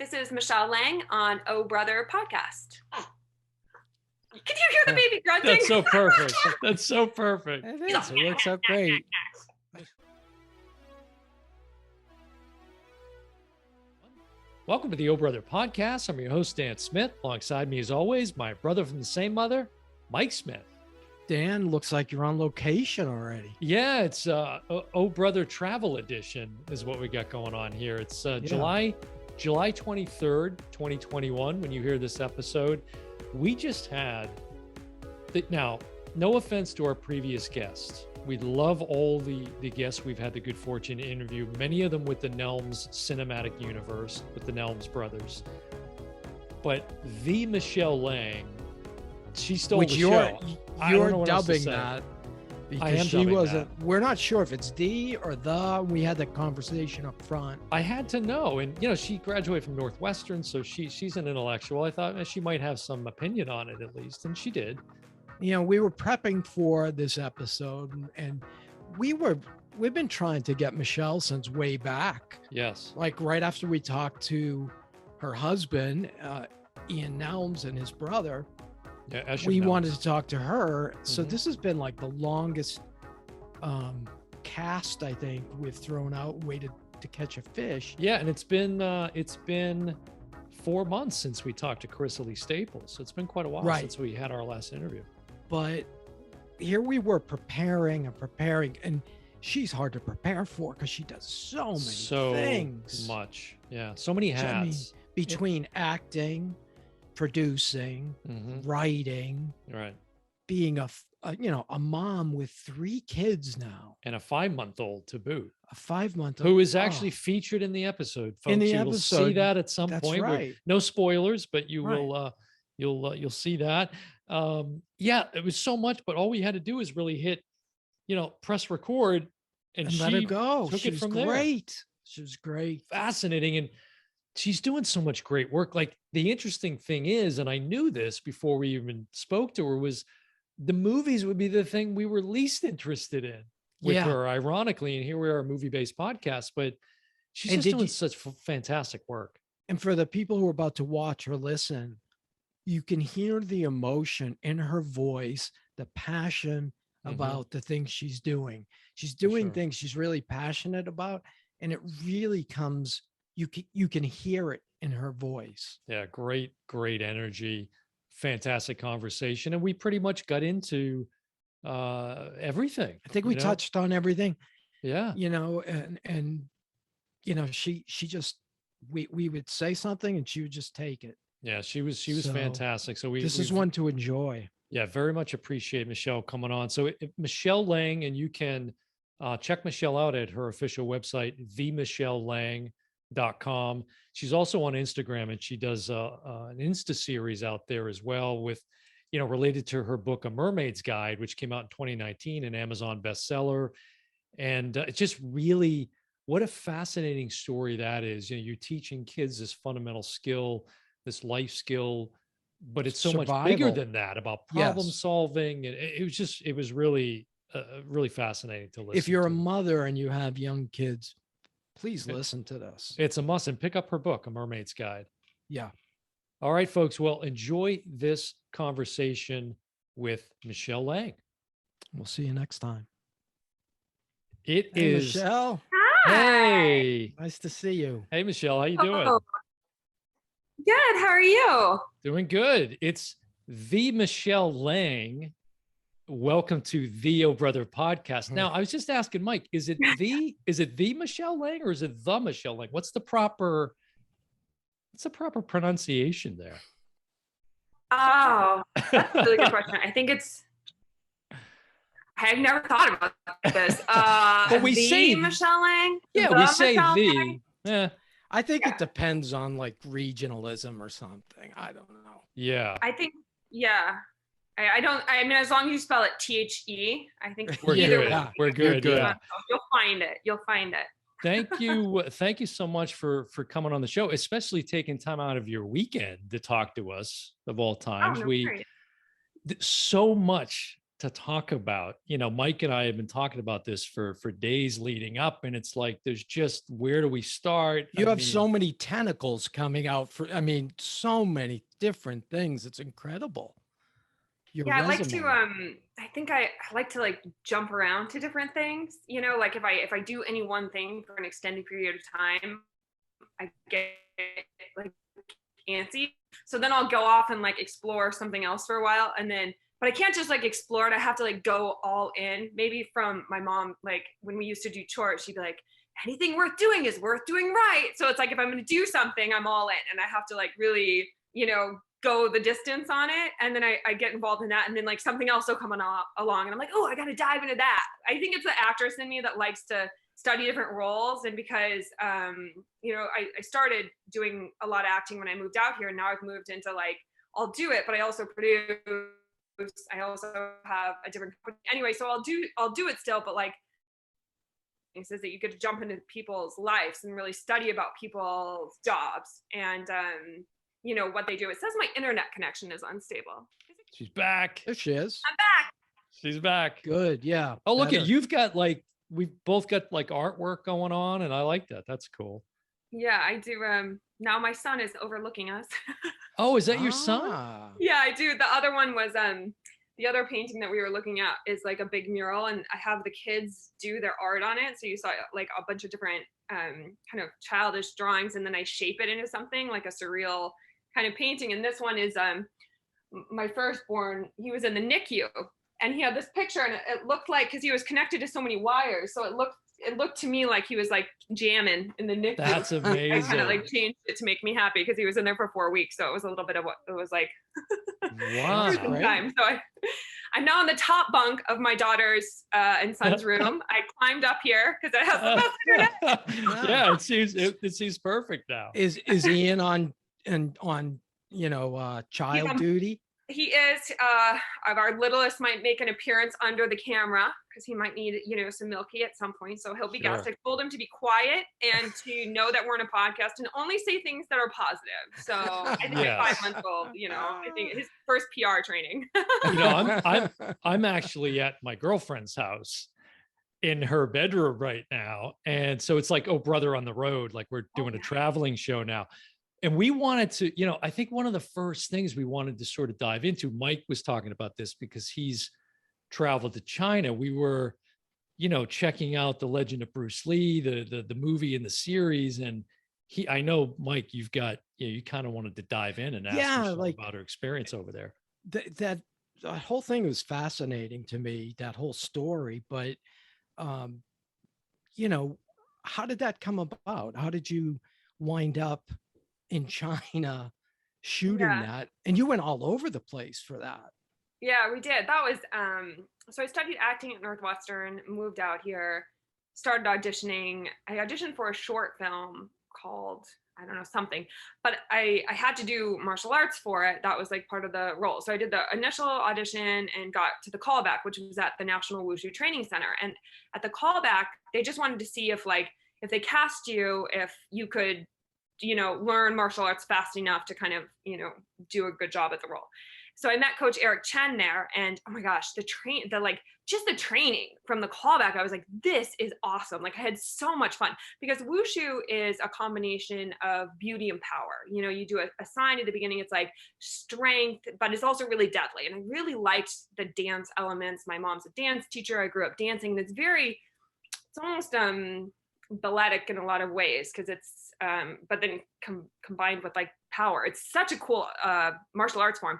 This is Michelle Lang on Oh Brother podcast. Can you hear the baby grunting? That's so perfect. That's so perfect. It is. It works out great. Welcome to the Oh Brother podcast. I'm your host, Dan Smith. Alongside me, as always, my brother from the same mother, Mike Smith. Dan, looks like you're on location already. Yeah, it's Oh Brother Travel Edition is what we got going on here. It's July 23rd, 2021, when you hear this episode. We just had, now, no offense to our previous guests. We love all the guests we've had the good fortune to interview, many of them with the Nelms cinematic universe, with the Nelms brothers. But the Michelle Lang, she stole the show. You're dubbing that I am because she dubbing wasn't. that. We're not sure if it's the or the. We had that conversation up front. I had to know, and she graduated from Northwestern, so she's an intellectual. I thought she might have some opinion on it at least, and she did. We were prepping for this episode, and we've been trying to get Michelle since way back. Yes. Like right after we talked to her husband, Ian Nelms, and his brother. Yeah, Esham we Nelms. wanted to talk to her. So Mhm. this has been like the longest cast I think we've thrown out, waited to catch a fish. Yeah, and it's been 4 months since we talked to Carissa Lee Staples. So it's been quite a while Right. since we had our last interview. But here we were preparing, and she's hard to prepare for because she does so many things. Much. Yeah, so many So, I mean, hats. between acting, producing, Mhm. writing, Right. being a mom with 3 kids now, And a 5-month-old to boot, a 5-month-old who is actually featured in the episode. Folks, In the you will see episode, that at some that's point. right. No spoilers, but you Right. will. You'll see that. Yeah, it was so much, but all we had to do is really hit, press record, and let her she go. took She it was from there. great. She was great. Fascinating, and she's doing so much great work. Like, the interesting thing is, and I knew this before we even spoke to her, was the movies would be the thing we were least interested in with Yeah. her, ironically. And here we are, a movie-based podcast, but she's And just did doing you- such fantastic work. And for the people who are about to watch or listen, you can hear the emotion in her voice, the passion Mhm. about the things she's doing. She's For doing sure. things she's really passionate about, and it really comes. You can hear it in her voice. Yeah, great energy, fantastic conversation, and we pretty much got into everything. I think we touched on everything. Yeah. And she just we would say something and she would just take it. Yeah, she was So, fantastic. So This is we've- one to enjoy. Yeah, very much appreciate Michelle coming on. So Michelle Lang, and you can check Michelle out at her official website, themichellelang.com. She's also on Instagram, and she does an Insta series out there as well with, related to her book, A Mermaid's Guide, which came out in 2019, an Amazon bestseller. And it's just really, what a fascinating story that is. You're teaching kids this fundamental skill, this life skill, but it's so much bigger Survival. than that, about problem Yes. solving. And it was really, really fascinating to listen If you're to. a mother and you have young kids, please Yeah. listen to this. It's a must, and pick up her book, A Mermaid's Guide. Yeah. All right, folks. Well, enjoy this conversation with Michelle Lang. We'll see you next time. It Hey, is. Michelle. Hi. Hey, Nice to see you. hey, Michelle. How you doing? Oh, good. How are you? Doing good. It's the Michelle Lang. Welcome to the Oh Brother podcast. Now, I was just asking Mike, is it the Michelle Lang, or is it the Michelle Lang? What's the proper pronunciation there? Oh, that's a really good question. I think I've never thought about this. But we the say- Michelle Lang. Yeah, The we say Michelle the. Lang? Yeah. I think Yeah. it depends on like regionalism or something. I don't know. Yeah. I think, yeah. I mean, as long as you spell it THE, I think We're Yeah. either good. way, Yeah. We're good. good. Yeah. you'll find it. You'll find it. Thank you so much for coming on the show, especially taking time out of your weekend to talk to us of all Oh, times. no We worries. so much to talk about. Mike and I have been talking about this for days leading up, and it's like there's just, where do we start? You have so many tentacles coming out so many different things. It's incredible. Your yeah, resume. I like to I think I like to like jump around to different things. Like if I do any one thing for an extended period of time, I get like antsy. So then I'll go off and like explore something else for a while, but I can't just like explore it. I have to like go all in. Maybe from my mom, like when we used to do chores, she'd be like, anything worth doing is worth doing right. So it's like, if I'm going to do something, I'm all in, and I have to like really, go the distance on it. And then I get involved in that. And then like something else will come along and I'm like, oh, I got to dive into that. I think it's the actress in me that likes to study different roles. And because, I started doing a lot of acting when I moved out here, and now I've moved into like, I'll do it, but I also produce. I also have a different company. Anyway, so I'll do it still, but like it says that you get to jump into people's lives and really study about people's jobs and what they do. It says my internet connection is unstable. She's back. There she is. I'm back. She's back. Good. Yeah. Oh, look at, you've got like, we've both got like artwork going on, and I like that. That's cool. Yeah, I do. Now my son is overlooking us. Oh, is that your son? Yeah, I do. The other one was the other painting that we were looking at is like a big mural, and I have the kids do their art on it. So you saw like a bunch of different kind of childish drawings, and then I shape it into something like a surreal kind of painting. And this one is my firstborn. He was in the NICU, and he had this picture, and it looked like, because he was connected to so many wires, so it looked to me like he was like jamming in the NICU. That's amazing. I kind of like changed it to make me happy, because he was in there for 4 weeks, so it was a little bit of what it was like. Wow. Time. So I'm now on the top bunk of my daughter's and son's room. I climbed up here because it has the best internet. Yeah, it seems perfect now. Is Ian on child duty? He is. Our littlest might make an appearance under the camera because he might need, some milky at some point. So he'll be guest. I told him to be quiet and to know that we're in a podcast and only say things that are positive. So I think at 5 months old, I think his first PR training. I'm actually at my girlfriend's house in her bedroom right now, and so it's like, oh, brother on the road, like we're doing a traveling show now. And we wanted to, I think one of the first things we wanted to sort of dive into, Mike was talking about this because he's traveled to China. We were, checking out The Legend of Bruce Lee, the movie and the series. And I know, Mike, you've got, you kind of wanted to dive in and ask her about her experience over there. That whole thing was fascinating to me, that whole story. But, how did that come about? How did you wind up in China shooting that? And you went all over the place for that. Yeah, we did. That was so I studied acting at Northwestern, moved out here, started auditioning. I auditioned for a short film called, I don't know, something, but I had to do martial arts for it. That was like part of the role. So I did the initial audition and got to the callback, which was at the National Wushu Training Center. And at the callback, they just wanted to see if they cast you, if you could learn martial arts fast enough to kind of, do a good job at the role. So I met Coach Eric Chen there, and oh my gosh, the training from the callback, I was like, this is awesome. Like I had so much fun because Wushu is a combination of beauty and power. You do a sign at the beginning, it's like strength, but it's also really deadly. And I really liked the dance elements. My mom's a dance teacher. I grew up dancing. It's almost balletic in a lot of ways because it's but then combined with like power. It's such a cool martial arts form.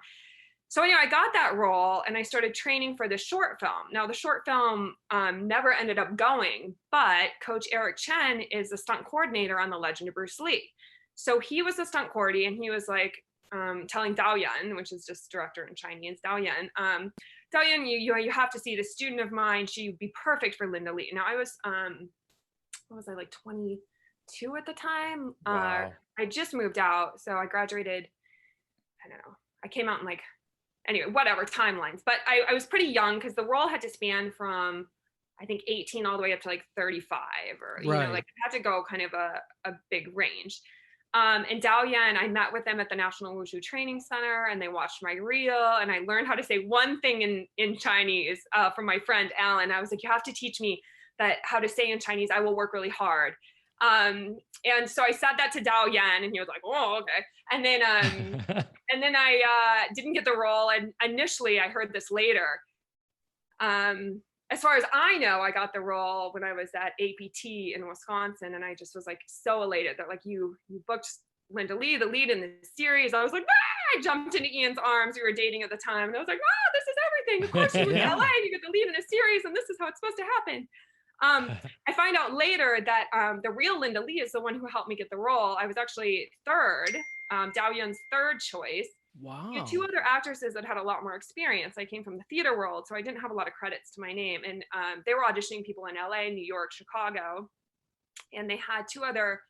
So anyway, I got that role and I started training for the short film. Now the short film never ended up going, but Coach Eric Chen is the stunt coordinator on The Legend of Bruce Lee. So he was the stunt coordinator, and he was like telling Dao Yan, which is just director in Chinese, Dao Yan, you have to see this student of mine. She would be perfect for Linda Lee. Now I was what was I, like 22 at the time? Wow. I just moved out, so I graduated. I don't know. I came out in like, anyway, whatever timelines. But I was pretty young because the role had to span from, I think, 18 all the way up to like 35, or like it had to go kind of a big range. And Dao Yan, I met with them at the National Wushu Training Center, and they watched my reel, and I learned how to say one thing in Chinese from my friend Alan. I was like, you have to teach me that how to say in Chinese. I will work really hard. And so I said that to Dao Yan, and he was like, oh, okay. And then I didn't get the role. And initially, I heard this later. As far as I know, I got the role when I was at APT in Wisconsin, and I just was like so elated that like you booked Linda Lee, the lead in the series. I was like, ah! I jumped into Ian's arms. We were dating at the time, and I was like, oh, this is everything. Of course, you moved to LA, and you get the lead in a series, and this is how it's supposed to happen. I find out later that the real Linda Lee is the one who helped me get the role. I was actually third, Dao Yan's third choice. Wow. You had two other actresses that had a lot more experience. I came from the theater world, so I didn't have a lot of credits to my name. And they were auditioning people in LA, New York, Chicago. And they had two other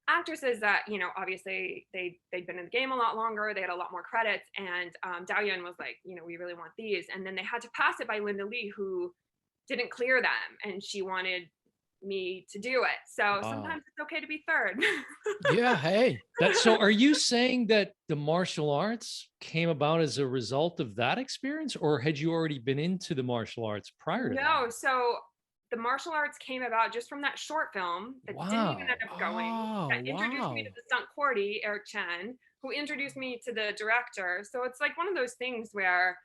actresses that, you know, obviously they'd been in the game a lot longer. They had a lot more credits. And Dao Yan was like, you know, we really want these. And then they had to pass it by Linda Lee, who didn't clear them. And she wanted me to do it. So sometimes it's okay to be third. Yeah. Hey. So are you saying that the martial arts came about as a result of that experience, or had you already been into the martial arts prior to that? No. So the martial arts came about just from that short film that didn't even end up going. That introduced me to the stunt Cordy, Eric Chen, who introduced me to the director. So it's like one of those things where,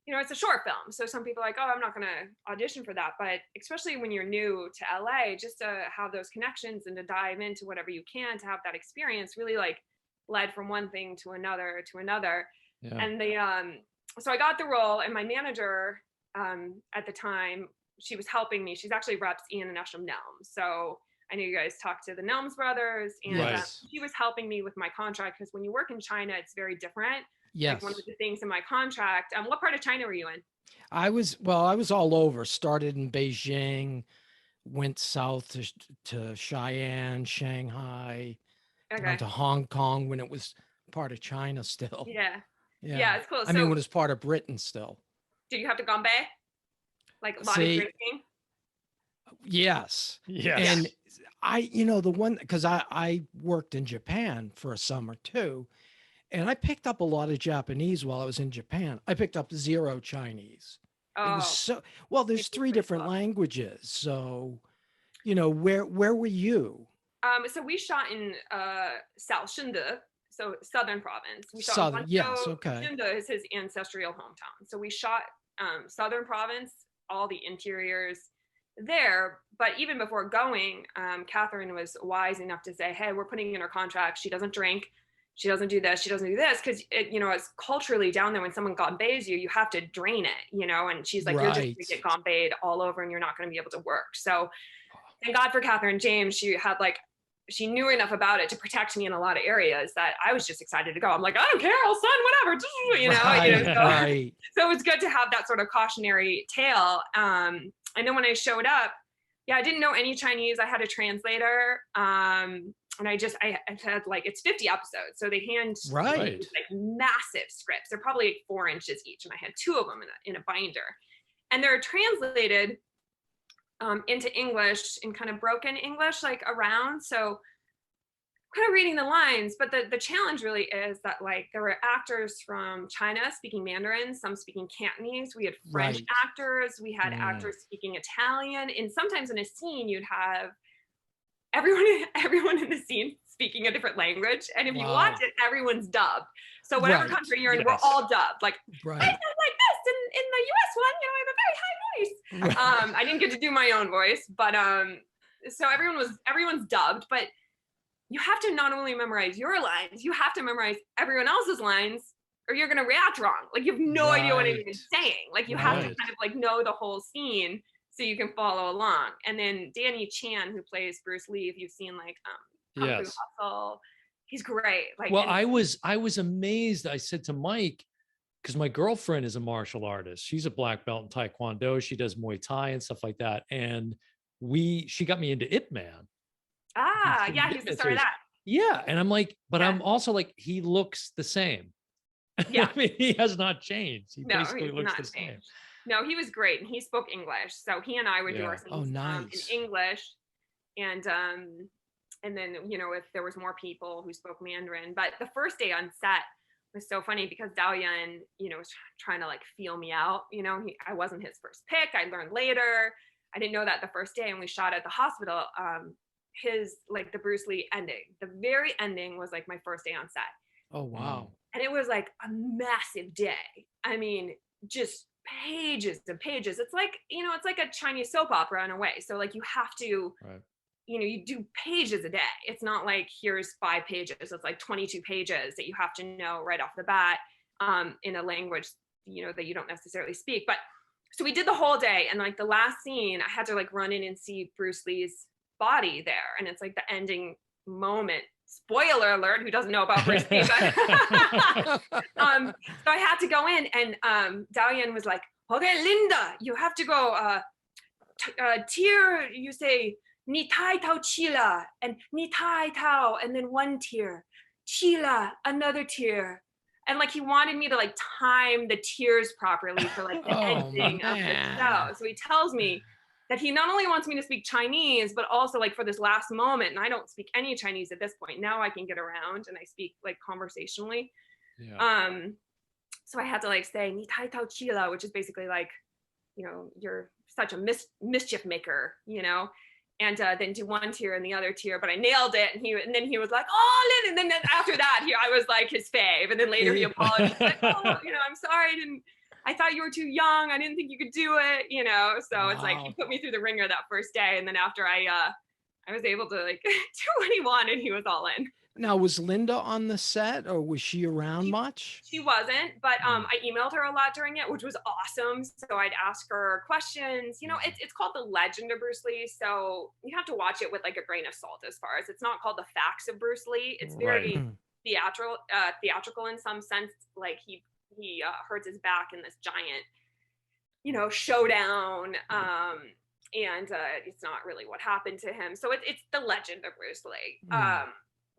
you know, it's a short film. So some people are like, oh, I'm not going to audition for that. But especially when you're new to LA, just to have those connections and to dive into whatever you can to have that experience really like led from one thing to another to another. Yeah. And they, so I got the role, and my manager at the time, she was helping me. She's actually reps Ian and Esham Nelms. So I know you guys talked to the Nelms brothers, and she was helping me with my contract, because when you work in China, it's very different. Yes. Like one of the things in my contract. What part of China were you in? I was all over. Started in Beijing, went south to Cheyenne, Shanghai, went to Hong Kong when it was part of China still. Yeah, it's cool. I mean, when it was part of Britain still. Did you have to gombe? Like a lot of drinking? Yes. And the one, because I worked in Japan for a summer too. And I picked up a lot of Japanese while I was in Japan. I picked up zero Chinese. It was so well. There's three different languages. So, you know, where were you? So we shot in Shaoxingde, so southern province. We shot southern, yes, okay. Xinde is his ancestral hometown. So we shot southern province, all the interiors there. But even before going, Catherine was wise enough to say, "Hey, we're putting in her contract. She doesn't drink. She doesn't do this, she doesn't do this," because you know, it's culturally down there, when someone gombeys you, you have to drain it, you know, and she's like, you're just gonna get gombayed all over and you're not gonna be able to work. So thank God for Catherine James. She knew enough about it to protect me in a lot of areas that I was just excited to go. I'm like, I don't care, I'll sign whatever, you know. So it was good to have that sort of cautionary tale. And then when I showed up, I didn't know any Chinese. I had a translator. And I had like, it's 50 episodes. So they hand like massive scripts. They're probably like 4 inches each. And I had 2 of them in a binder. And they're translated into English, in kind of broken English, like around. So kind of reading the lines, but the challenge really is that like there were actors from China speaking Mandarin, some speaking Cantonese. We had French actors. We had actors speaking Italian. And sometimes in a scene, you'd have everyone in the scene speaking a different language, and if you watch it, everyone's dubbed. So whatever country you're in, we're all dubbed. Like I sound like this in the US one, you know, I have a very high voice. I didn't get to do my own voice, but so everyone's dubbed. But you have to not only memorize your lines, you have to memorize everyone else's lines, or you're gonna react wrong. Like you have no idea what anyone's saying. Like you have to kind of like know the whole scene, so you can follow along. And then Danny Chan, who plays Bruce Lee, if you've seen like Kung Fu Hustle, he's great. Like, well, I was amazed. I said to Mike, because my girlfriend is a martial artist. She's a black belt in Taekwondo. She does Muay Thai and stuff like that. And she got me into Ip Man. He's the star of that. Yeah. And I'm like, but I'm also like, he looks the same. Yeah. I mean, he has not changed. He basically looks the same. No, he was great, and he spoke English. So he and I would do our scenes in English, and and then, you know, if there was more people who spoke Mandarin. But the first day on set was so funny because Dao-Yan, you know, was trying to like feel me out. You know, I wasn't his first pick. I learned later. I didn't know that the first day, and we shot at the hospital. His like the Bruce Lee ending, the very ending was like my first day on set. Oh, wow. And it was like a massive day. I mean, just pages and pages. It's like, you know, it's like a Chinese soap opera in a way. So like you have to, you know, you do pages a day. It's not like here's 5 pages. It's like 22 pages that you have to know right off the bat in a language, you know, that you don't necessarily speak. But so we did the whole day, and like the last scene, I had to like run in and see Bruce Lee's body there, and it's like the ending moment. Spoiler alert, who doesn't know about Bruce Lee? But so I had to go in, and Dao-Yan was like, okay, Linda, you have to go tear, you say ni tai tao chila, and ni tai tao, and then 1 tear, chila, another tear. And like he wanted me to like time the tears properly for like the ending of the show. So he tells me that he not only wants me to speak Chinese, but also like for this last moment, and I don't speak any Chinese at this point. Now I can get around and I speak like conversationally. Yeah. So I had to like say ni tai tao chila, which is basically like, you know, you're such a mischief maker, you know, and then do 1 tear and the other tear, but I nailed it. And then he was like, oh, Lynn. And then after that, I was like his fave. And then later he apologized, like, oh, you know, I'm sorry, I thought you were too young. I didn't think you could do it, you know? So It's like, he put me through the ringer that first day. And then after I was able to like do what he wanted, he was all in. Now, was Linda on the set, or was she around much? She wasn't, but I emailed her a lot during it, which was awesome. So I'd ask her questions. You know, it's called The Legend of Bruce Lee. So you have to watch it with like a grain of salt as far as it's not called The Facts of Bruce Lee. It's very theatrical in some sense. Like he hurts his back in this giant, you know, showdown. And it's not really what happened to him. So it's The Legend of Bruce Lee.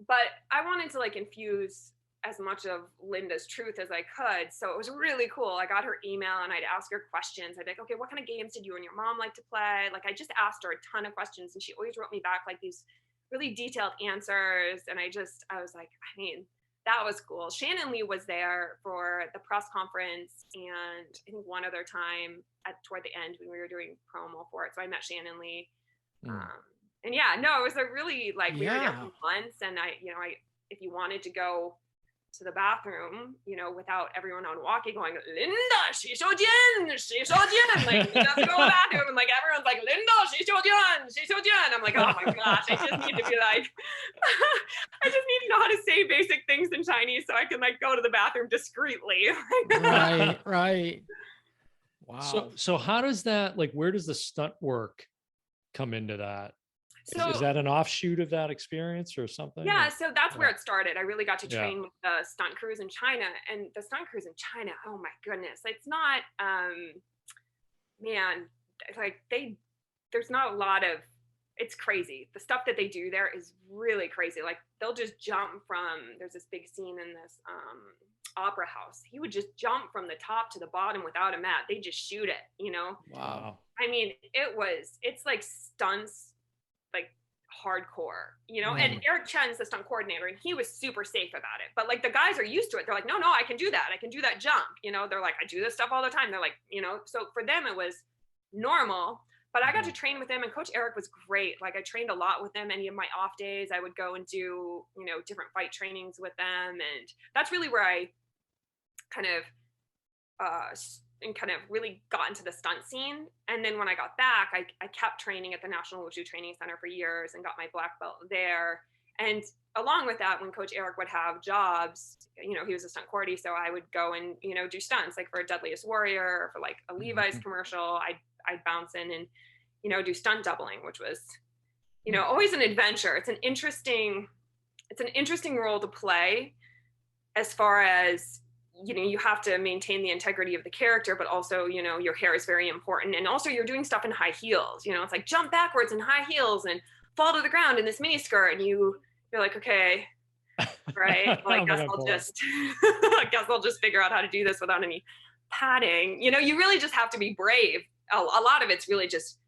But I wanted to like infuse as much of Linda's truth as I could. So it was really cool. I got her email and I'd ask her questions. I'd be like, okay, what kind of games did you and your mom like to play? Like I just asked her a ton of questions, and she always wrote me back like these really detailed answers. And I was like, I mean, that was cool. Shannon Lee was there for the press conference, and I think one other time toward the end when we were doing promo for it. So I met Shannon Lee. And yeah, no, it was a really like, we were there for months, and if you wanted to go to the bathroom, you know, without everyone on walkie going, Linda, Shishojin, like you just go to the bathroom, and like everyone's like, Linda, Shishojin. I'm like, oh my gosh, I just need to be like, I just need to know how to say basic things in Chinese so I can like go to the bathroom discreetly. Right. Wow. So how does that, like, where does the stunt work come into that? So, is that an offshoot of that experience or something? Yeah, so that's where it started. I really got to train with the stunt crews in China, and the stunt crews in China, oh my goodness, it's not, man, like there's not a lot of, it's crazy. The stuff that they do there is really crazy. Like they'll just jump from, there's this big scene in this opera house. He would just jump from the top to the bottom without a mat. They just shoot it, you know? Wow. I mean, it's like stunts, like hardcore, you know, and Eric Chen's the stunt coordinator, and he was super safe about it. But like the guys are used to it. They're like, no, I can do that. I can do that jump. You know, they're like, I do this stuff all the time. They're like, you know, so for them it was normal. But I got to train with him, and Coach Eric was great. Like I trained a lot with him. Any of my off days, I would go and do, you know, different fight trainings with them. And that's really where I kind of really got into the stunt scene. And then when I got back, I kept training at the National Wushu Training Center for years and got my black belt there. And along with that, when Coach Eric would have jobs, you know, he was a stunt coordinator, so I would go and, you know, do stunts like for Deadliest Warrior or for like a Levi's commercial. I'd bounce in and, you know, do stunt doubling, which was, you know, always an adventure. It's an interesting role to play, as far as, you know, you have to maintain the integrity of the character, but also, you know, your hair is very important. And also you're doing stuff in high heels, you know, it's like jump backwards in high heels and fall to the ground in this mini skirt. And you're like, okay, right. Well, I guess I'll just figure out how to do this without any padding. You know, you really just have to be brave. A lot of it's really just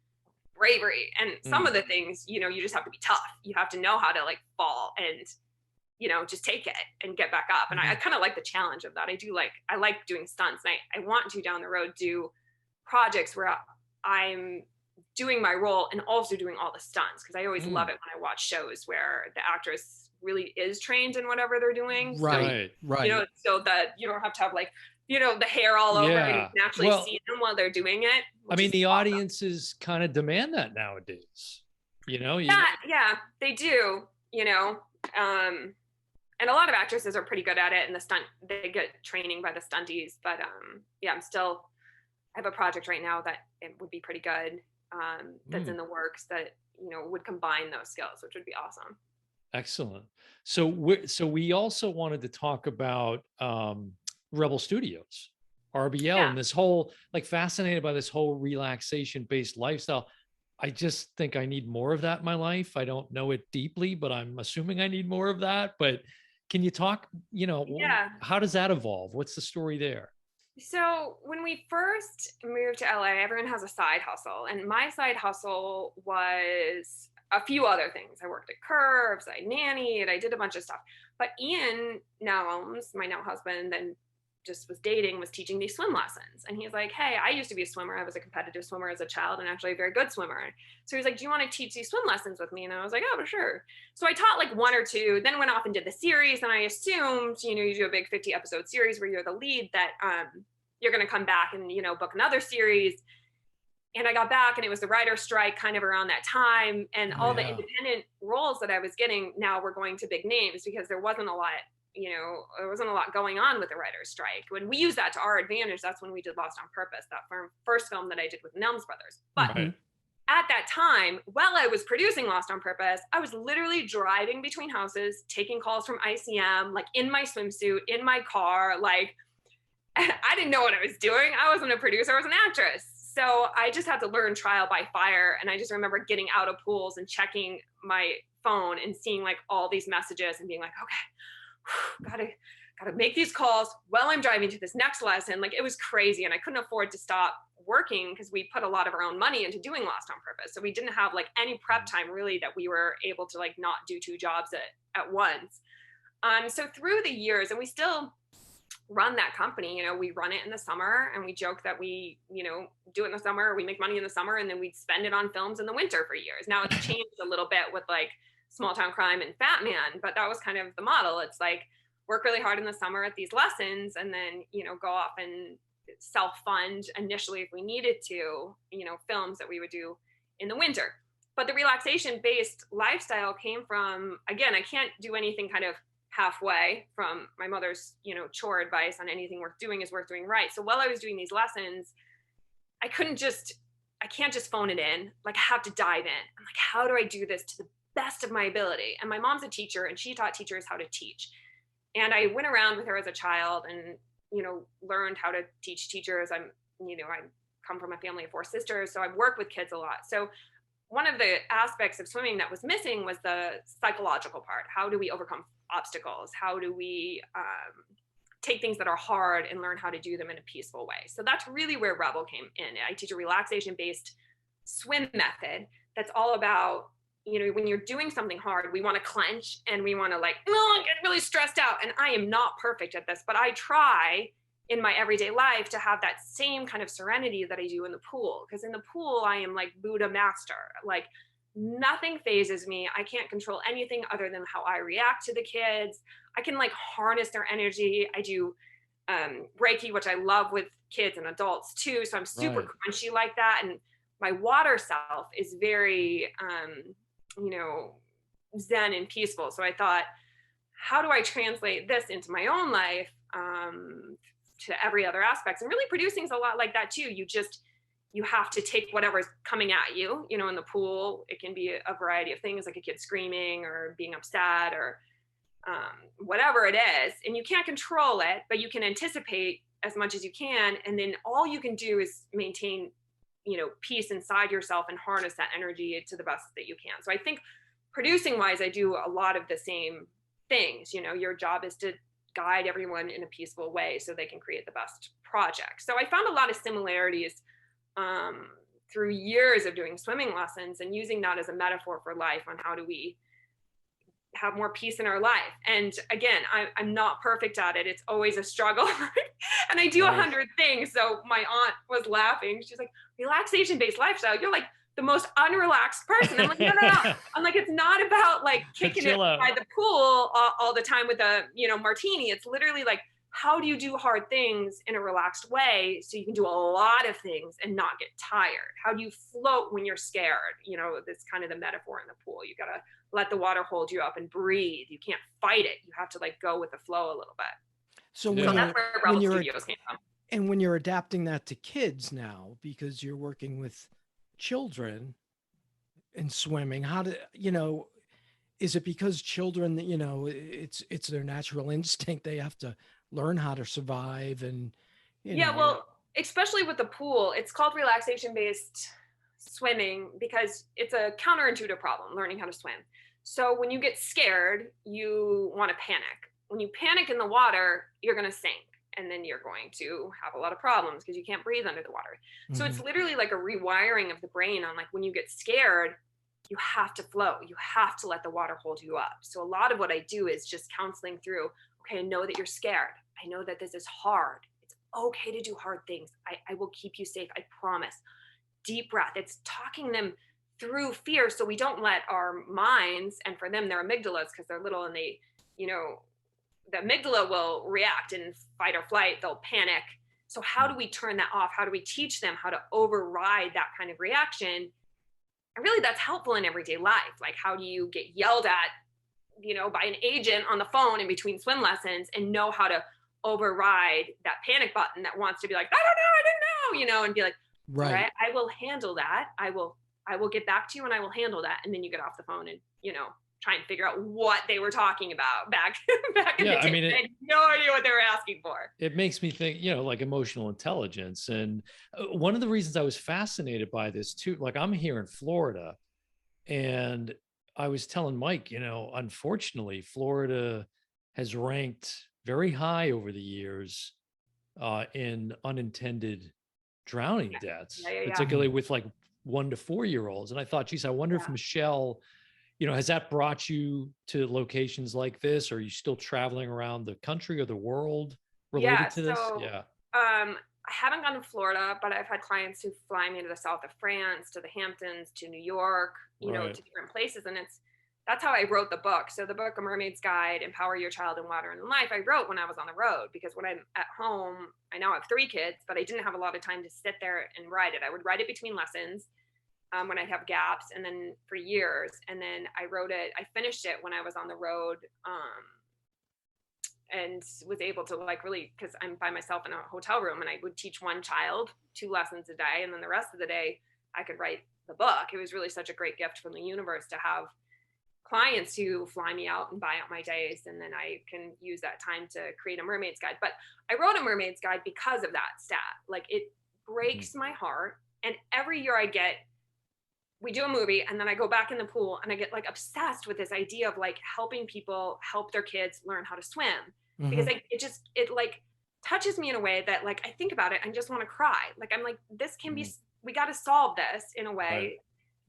bravery. And some of the things, you know, you just have to be tough. You have to know how to like fall and, you know, just take it and get back up. And I kind of like the challenge of that. I like doing stunts, and I want to down the road do projects where I'm doing my role and also doing all the stunts, because I always love it when I watch shows where the actress really is trained in whatever they're doing. Right. You know, so that you don't have to have like, you know, the hair all over and you can actually see them while they're doing it. I mean, the audiences kind of demand that nowadays, you know? Yeah, they do, you know. And a lot of actresses are pretty good at it, and they get training by the stunties. But yeah, I have a project right now that it would be pretty good. That's in the works that, you know, would combine those skills, which would be awesome. Excellent. So we also wanted to talk about Rebel Studios, RBL, and this whole, like, fascinated by this whole relaxation based lifestyle. I just think I need more of that in my life. I don't know it deeply, but I'm assuming I need more of that. But can you talk, you know, how does that evolve? What's the story there? So when we first moved to LA, everyone has a side hustle. And my side hustle was a few other things. I worked at Curves, I nannied, I did a bunch of stuff. But Ian Nelms, my now husband, then just was teaching these swim lessons. And he's like, hey, I used to be a swimmer. I was a competitive swimmer as a child and actually a very good swimmer. So he's like, do you want to teach these swim lessons with me? And I was like, oh, sure. So I taught like one or two, then went off and did the series. And I assumed, you know, you do a big 50 episode series where you're the lead, that you're going to come back and, you know, book another series. And I got back and it was the writer's strike kind of around that time. And all the independent roles that I was getting now were going to big names, because there wasn't a lot going on with the writer's strike. When we use that to our advantage, that's when we did Lost on Purpose, that first film that I did with Nelms Brothers. But at that time, while I was producing Lost on Purpose, I was literally driving between houses, taking calls from ICM, like in my swimsuit, in my car. Like, I didn't know what I was doing. I wasn't a producer, I was an actress. So I just had to learn trial by fire. And I just remember getting out of pools and checking my phone and seeing like all these messages and being like, okay, gotta make these calls while I'm driving to this next lesson. Like, it was crazy. And I couldn't afford to stop working because we put a lot of our own money into doing Lost on Purpose. So we didn't have like any prep time really that we were able to like not do two jobs at once. So through the years, and we still run that company, you know, we run it in the summer and we joke that we, you know, do it in the summer, we make money in the summer and then we spend it on films in the winter for years. Now it's changed a little bit with like Small Town Crime and Fat Man, but that was kind of the model. It's like work really hard in the summer at these lessons and then, you know, go off and self-fund initially if we needed to, you know, films that we would do in the winter. But the relaxation-based lifestyle came from, again, I can't do anything kind of halfway from my mother's, you know, chore advice on anything worth doing is worth doing right. So while I was doing these lessons, I can't just phone it in. Like, I have to dive in. I'm like, how do I do this to the best of my ability? And my mom's a teacher and she taught teachers how to teach. And I went around with her as a child and, you know, learned how to teach teachers. I come from a family of 4 sisters, so I work with kids a lot. So one of the aspects of swimming that was missing was the psychological part. How do we overcome obstacles? How do we take things that are hard and learn how to do them in a peaceful way? So that's really where Rebel came in. I teach a relaxation-based swim method that's all about, you know, when you're doing something hard, we want to clench and we want to like, oh, get really stressed out. And I am not perfect at this, but I try in my everyday life to have that same kind of serenity that I do in the pool. Because in the pool, I am like Buddha master. Like, nothing phases me. I can't control anything other than how I react to the kids. I can like harness their energy. I do Reiki, which I love with kids and adults too. So I'm super crunchy like that. And my water self is very, you know, zen and peaceful. So I thought, how do I translate this into my own life to every other aspect? And really producing is a lot like that too. You have to take whatever's coming at you, you know, in the pool. It can be a variety of things, like a kid screaming or being upset or whatever it is. And you can't control it, but you can anticipate as much as you can. And then all you can do is maintain, you know, peace inside yourself and harness that energy to the best that you can. So I think producing wise, I do a lot of the same things. You know, your job is to guide everyone in a peaceful way so they can create the best project. So I found a lot of similarities through years of doing swimming lessons and using that as a metaphor for life on how do we have more peace in our life. And again, I'm not perfect at it. It's always a struggle. And I do 100 things. So my aunt was laughing. She's like, relaxation-based lifestyle. You're like the most unrelaxed person. I'm like, no. I'm like, it's not about like kicking it by the pool all the time with a, martini. It's literally like, how do you do hard things in a relaxed way so you can do a lot of things and not get tired? How do you float when you're scared? That's kind of the metaphor in the pool. You got to let the water hold you up and breathe. You can't fight it. You have to like go with the flow a little bit. So that's where Rebel Studios came from. And when you're adapting that to kids now, because you're working with children in swimming, is it because children, it's their natural instinct, they have to learn how to survive and well, especially with the pool, it's called relaxation-based swimming because it's a counterintuitive problem, learning how to swim. So when you get scared, you want to panic. When you panic in the water, you're going to sink, and then you're going to have a lot of problems because you can't breathe under the water. So it's literally like a rewiring of the brain on like when you get scared, you have to flow. You have to let the water hold you up. So a lot of what I do is just counseling through, okay, I know that you're scared. I know that this is hard. It's okay to do hard things. I will keep you safe. I promise. Deep breath. It's talking them through fear so we don't let our minds, and for them, their amygdalas, because they're little and they, the amygdala will react in fight or flight. They'll panic. So how do we turn that off? How do we teach them how to override that kind of reaction? And really that's helpful in everyday life. Like how do you get yelled at, by an agent on the phone in between swim lessons and know how to override that panic button that wants to be like, I didn't know, and be like, right. All right, I will handle that. I will get back to you and I will handle that. And then you get off the phone and, try and figure out what they were talking about back in the day. I had no idea what they were asking for. It makes me think, like emotional intelligence. And one of the reasons I was fascinated by this too, like I'm here in Florida and I was telling Mike, unfortunately, Florida has ranked very high over the years in unintended drowning deaths, particularly with like 1 to 4 year olds. And I thought, geez, I wonder if Michelle, has that brought you to locations like this? Or are you still traveling around the country or the world related to this? I haven't gone to Florida, but I've had clients who fly me to the south of France, to the Hamptons, to New York, to different places. And that's how I wrote the book. So the book, A Mermaid's Guide, Empower Your Child in Water and in Life, I wrote when I was on the road, because when I'm at home, I now have 3 kids, but I didn't have a lot of time to sit there and write it. I would write it between lessons when I'd have gaps, and then for years. And then I finished it when I was on the road and was able to like really, because I'm by myself in a hotel room and I would teach one child 2 lessons a day. And then the rest of the day I could write the book. It was really such a great gift from the universe to have clients who fly me out and buy out my days. And then I can use that time to create a mermaid's guide. But I wrote a mermaid's guide because of that stat. Like it breaks my heart. And every year we do a movie and then I go back in the pool and I get like obsessed with this idea of like helping people help their kids learn how to swim, because it like touches me in a way that like I think about it and just want to cry. Like I'm like, this can be, we got to solve this in a way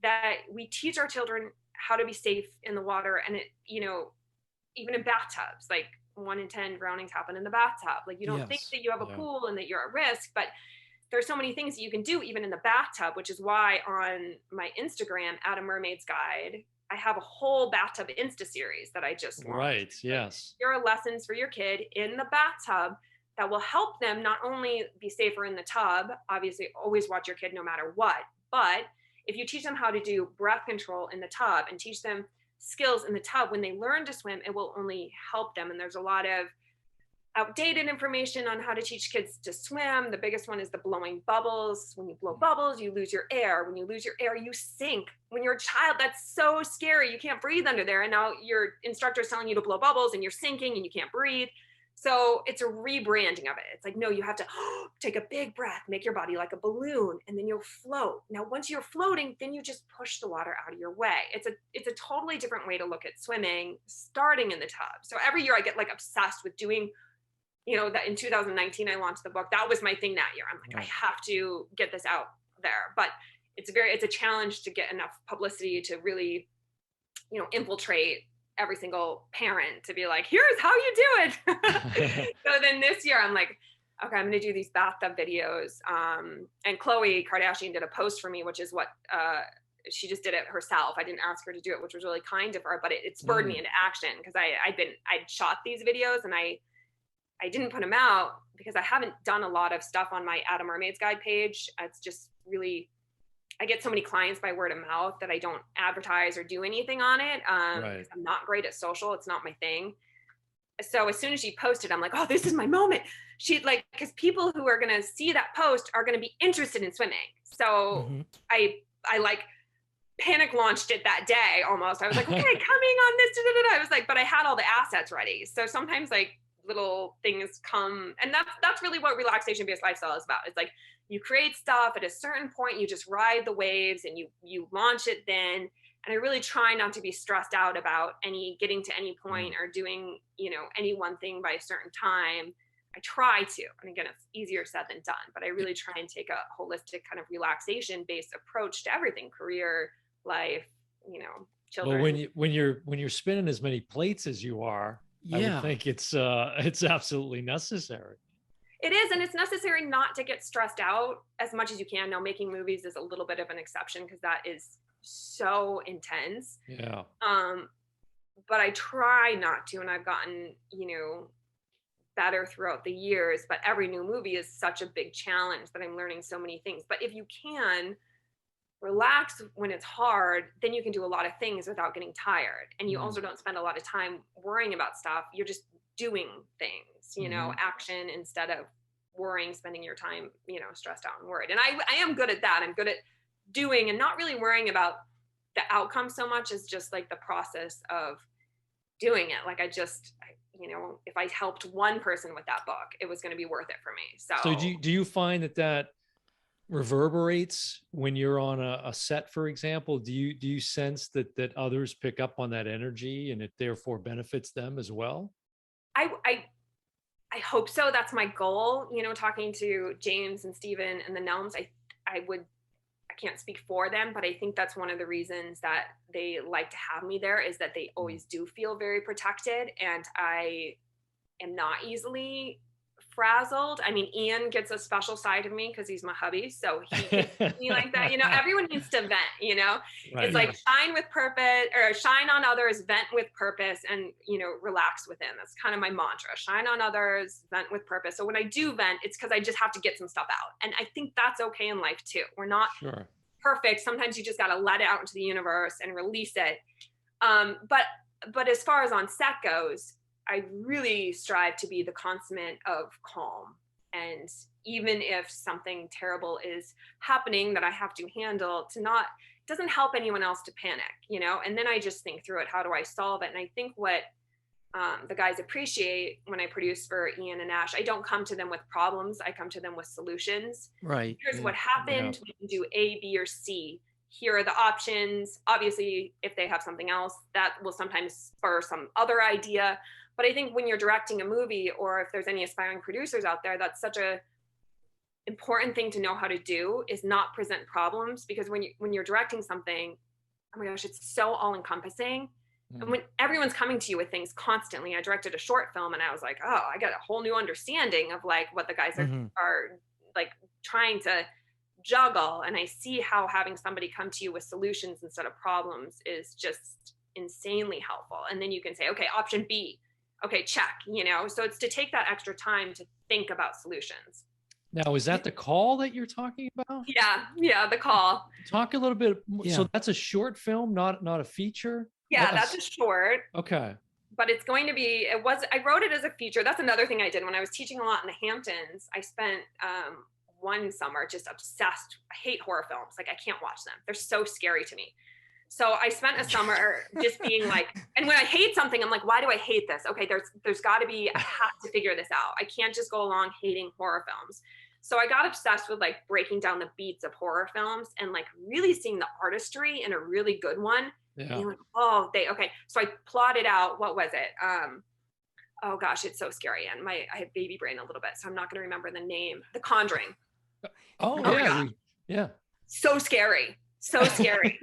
that we teach our children how to be safe in the water. And it, even in bathtubs, like 1 in 10 drownings happen in the bathtub. Like you don't think that you have a pool and that you're at risk, but there's so many things that you can do even in the bathtub, which is why on my Instagram at A Mermaid's Guide, I have a whole bathtub Insta series that I just launched. Right. Yes. Here are lessons for your kid in the bathtub that will help them not only be safer in the tub, obviously always watch your kid no matter what, but if you teach them how to do breath control in the tub and teach them skills in the tub, when they learn to swim, it will only help them. And there's a lot of outdated information on how to teach kids to swim. The biggest one is the blowing bubbles. When you blow bubbles, you lose your air. When you lose your air, you sink. When you're a child, that's so scary. You can't breathe under there. And now your instructor is telling you to blow bubbles and you're sinking and you can't breathe. So it's a rebranding of it. It's like, no, you have to take a big breath, make your body like a balloon, and then you'll float. Now, once you're floating, then you just push the water out of your way. It's a totally different way to look at swimming, starting in the tub. So every year I get like obsessed with doing, that in 2019, I launched the book. That was my thing that year. I'm like, I have to get this out there. But it's a challenge to get enough publicity to really, infiltrate every single parent to be like, here's how you do it. So then this year I'm like, okay, I'm going to do these bathtub videos. And Khloe Kardashian did a post for me, which is what, she just did it herself. I didn't ask her to do it, which was really kind of her, but it spurred me into action because I'd shot these videos and I didn't put them out because I haven't done a lot of stuff on my At a Mermaid's Guide page. It's just really, I get so many clients by word of mouth that I don't advertise or do anything on it. Right. I'm not great at social. It's not my thing. So as soon as she posted, I'm like, oh, this is my moment. She'd like, because people who are going to see that post are going to be interested in swimming. So I like panic launched it that day almost. I was like, okay, coming on this. I was like, but I had all the assets ready. So sometimes like little things come, and that's really what relaxation based lifestyle is about. It's like you create stuff at a certain point, you just ride the waves and you launch it then. And I really try not to be stressed out about getting to any point or doing, any one thing by a certain time. I try to, and again, it's easier said than done, but I really try and take a holistic kind of relaxation based approach to everything, career, life, children. Well, when you're spinning as many plates as you are, I would think it's absolutely necessary. It is, and it's necessary not to get stressed out as much as you can. Now, making movies is a little bit of an exception because that is so intense. Yeah. But I try not to, and I've gotten, better throughout the years. But every new movie is such a big challenge that I'm learning so many things. But if you can relax when it's hard, then you can do a lot of things without getting tired. And you also don't spend a lot of time worrying about stuff. You're just doing things, action instead of worrying, spending your time, stressed out and worried. And I am good at that. I'm good at doing and not really worrying about the outcome so much as just like the process of doing it. Like if I helped one person with that book, it was going to be worth it for me. So do you find that reverberates when you're on a set, for example? Do you sense that others pick up on that energy and it therefore benefits them as well? I hope so. That's my goal. Talking to James and Steven and the Nelms, I can't speak for them, but I think that's one of the reasons that they like to have me there is that they always do feel very protected, and I am not easily frazzled. I mean, Ian gets a special side of me because he's my hubby, so he gets me like that. Everyone needs to vent. Right. It's like shine with purpose, or shine on others, vent with purpose, and relax within. That's kind of my mantra: shine on others, vent with purpose. So when I do vent, it's because I just have to get some stuff out, and I think that's okay in life too. We're not perfect. Sometimes you just got to let it out into the universe and release it. But as far as on set goes, I really strive to be the consummate of calm. And even if something terrible is happening that I have to handle, it doesn't help anyone else to panic, and then I just think through it. How do I solve it? And I think what the guys appreciate when I produce for Ian and Ash, I don't come to them with problems. I come to them with solutions. Right. Here's what happened. We can do A, B, or C. Here are the options. Obviously, if they have something else, that will sometimes spur some other idea. But I think when you're directing a movie, or if there's any aspiring producers out there, that's such a important thing to know how to do, is not present problems. Because when you're directing something, oh my gosh, it's so all encompassing. And when everyone's coming to you with things constantly, I directed a short film and I was like, oh, I got a whole new understanding of like what the guys are like trying to juggle. And I see how having somebody come to you with solutions instead of problems is just insanely helpful. And then you can say, okay, option B, okay, check, so it's to take that extra time to think about solutions. Now, is that the call that you're talking about? Yeah, the call. Talk a little bit. Yeah. So that's a short film, not a feature? Yeah, that's a short. Okay. But it's going to be, I wrote it as a feature. That's another thing I did when I was teaching a lot in the Hamptons. I spent one summer just obsessed. I hate horror films. Like, I can't watch them. They're so scary to me. So I spent a summer just being like, and when I hate something, I'm like, why do I hate this? Okay, there's got to be, I have to figure this out. I can't just go along hating horror films. So I got obsessed with like breaking down the beats of horror films and like really seeing the artistry in a really good one. Yeah. Like, okay. So I plotted out, what was it? Oh gosh, it's so scary. And I have baby brain a little bit, so I'm not going to remember the name. The Conjuring. Oh yeah. Yeah. So scary. So scary.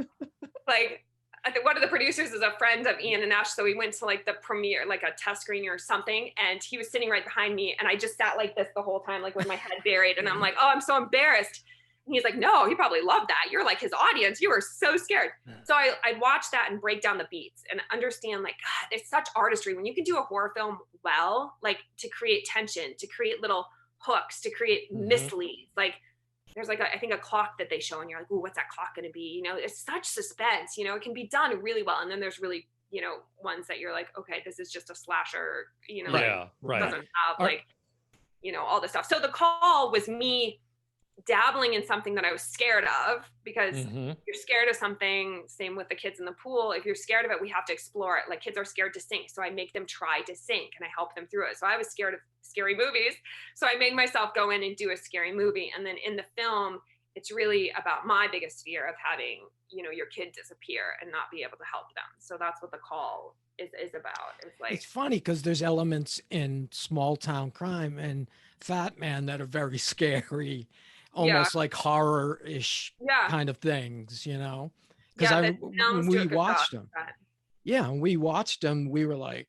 Like, I think one of the producers is a friend of Ian and Ash. So we went to like the premiere, like a test screening or something. And he was sitting right behind me. And I just sat like this the whole time, like with my head buried. And I'm like, oh, I'm so embarrassed. And he's like, no, he probably loved that. You're like his audience. You were so scared. So I'd watch that and break down the beats and understand like, God, there's such artistry. When you can do a horror film well, like to create tension, to create little hooks, to create misleads, like there's like I think a clock that they show and you're like, ooh, what's that clock going to be? You know, it's such suspense, you know, it can be done really well. And then there's really, you know, ones that you're like, okay, this is just a slasher, you know, doesn't have like, you know, all this stuff. So The Call was me dabbling in something that I was scared of, because you're scared of something. Same with the kids in the pool. If you're scared of it, we have to explore it. Like kids are scared to sink. So I make them try to sink and I help them through it. So I was scared of scary movies. So I made myself go in and do a scary movie. And then in the film, it's really about my biggest fear of having, you know, your kid disappear and not be able to help them. So that's what The Call is about. It's like, it's funny because there's elements in Small Town Crime and Fat Man that are very scary, almost like horror-ish kind of things, you know? Because when we watched them, when we watched them, we were like,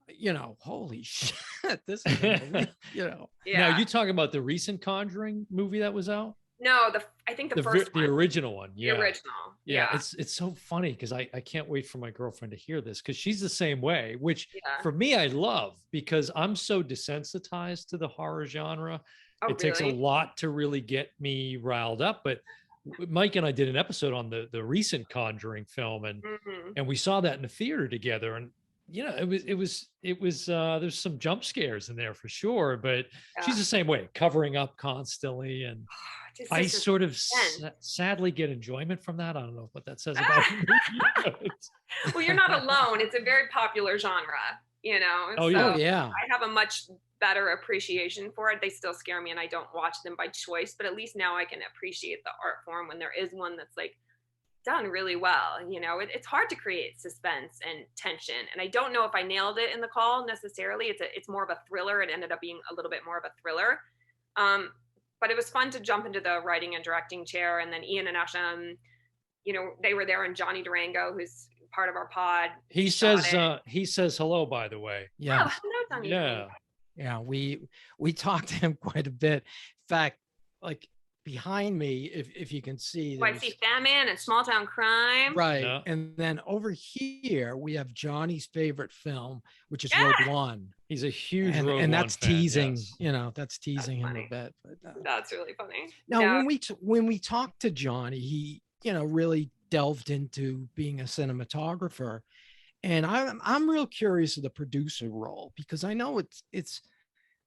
you know, holy shit, this is, you know. Now, you talking about the recent Conjuring movie that was out? No, I think the first one. The original one. Yeah. The original. Yeah. It's so funny because I can't wait for my girlfriend to hear this, because she's the same way, which for me, I love, because I'm so desensitized to the horror genre. It takes a lot to really get me riled up. But Mike and I did an episode on the recent Conjuring film, and we saw that in the theater together. And you know, it was there's some jump scares in there for sure, but she's the same way, covering up constantly. And I sort of sadly get enjoyment from that. I don't know what that says about me. Well, you're not alone. It's a very popular genre, you know? I have a much better appreciation for it. They still scare me and I don't watch them by choice, but at least now I can appreciate the art form when there is one that's like done really well. You know, it's hard to create suspense and tension. And I don't know if I nailed it in The Call necessarily. It's more of a thriller. It ended up being a little bit more of a thriller. But it was fun to jump into the writing and directing chair. And then Ian and Asham, you know, they were there, and Johnny Durango, who's part of our pod. He says hello, by the way. Yeah. Oh, hello, Johnny. Yeah. Yeah. We talked to him quite a bit. In fact, like behind me, if you can see. I see Fat Man and Small Town Crime. Right. Yeah. And then over here, we have Johnny's favorite film, which is Rogue One. He's a huge Rogue One, and that's teasing, you know, that's teasing him a bit. But, that's really funny. Now, when we talked to Johnny, he, you know, really delved into being a cinematographer. And I'm real curious of the producer role, because I know